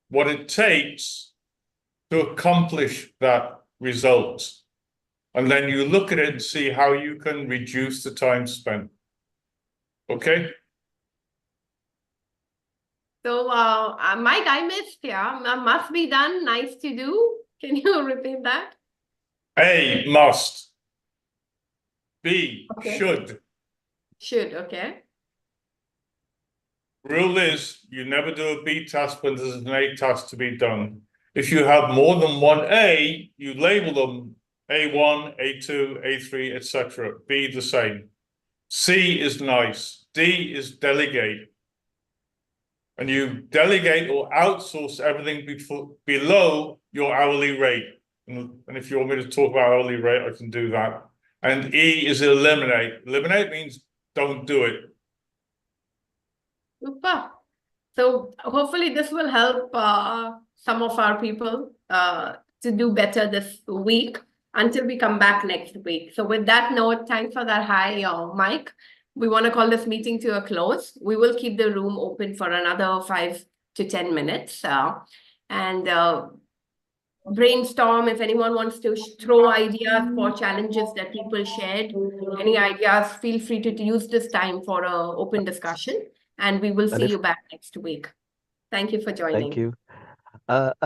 what it takes to accomplish that result. And then you look at it and see how you can reduce the time spent. Okay. So, Mike, I missed, must be done, nice to do. Can you repeat that? A, must. B, Okay. should. Should, okay. Rule is you never do a B task when there's an A task to be done. If you have more than one A, you label them A1, A2, A3, etc. B the same. C is nice. D is delegate. And you delegate or outsource everything below your hourly rate. And if you want me to talk about hourly rate, I can do that. And E is eliminate. Eliminate means don't do it. Super. So hopefully this will help some of our people to do better this week until we come back next week. So with that note, thanks for that hi, Mike. We want to call this meeting to a close. We will keep the room open for another 5 to 10 minutes. And brainstorm if anyone wants to throw ideas for challenges that people shared. Any ideas, feel free to use this time for an open discussion. And we will see you back next week. Thank you for joining. Thank you.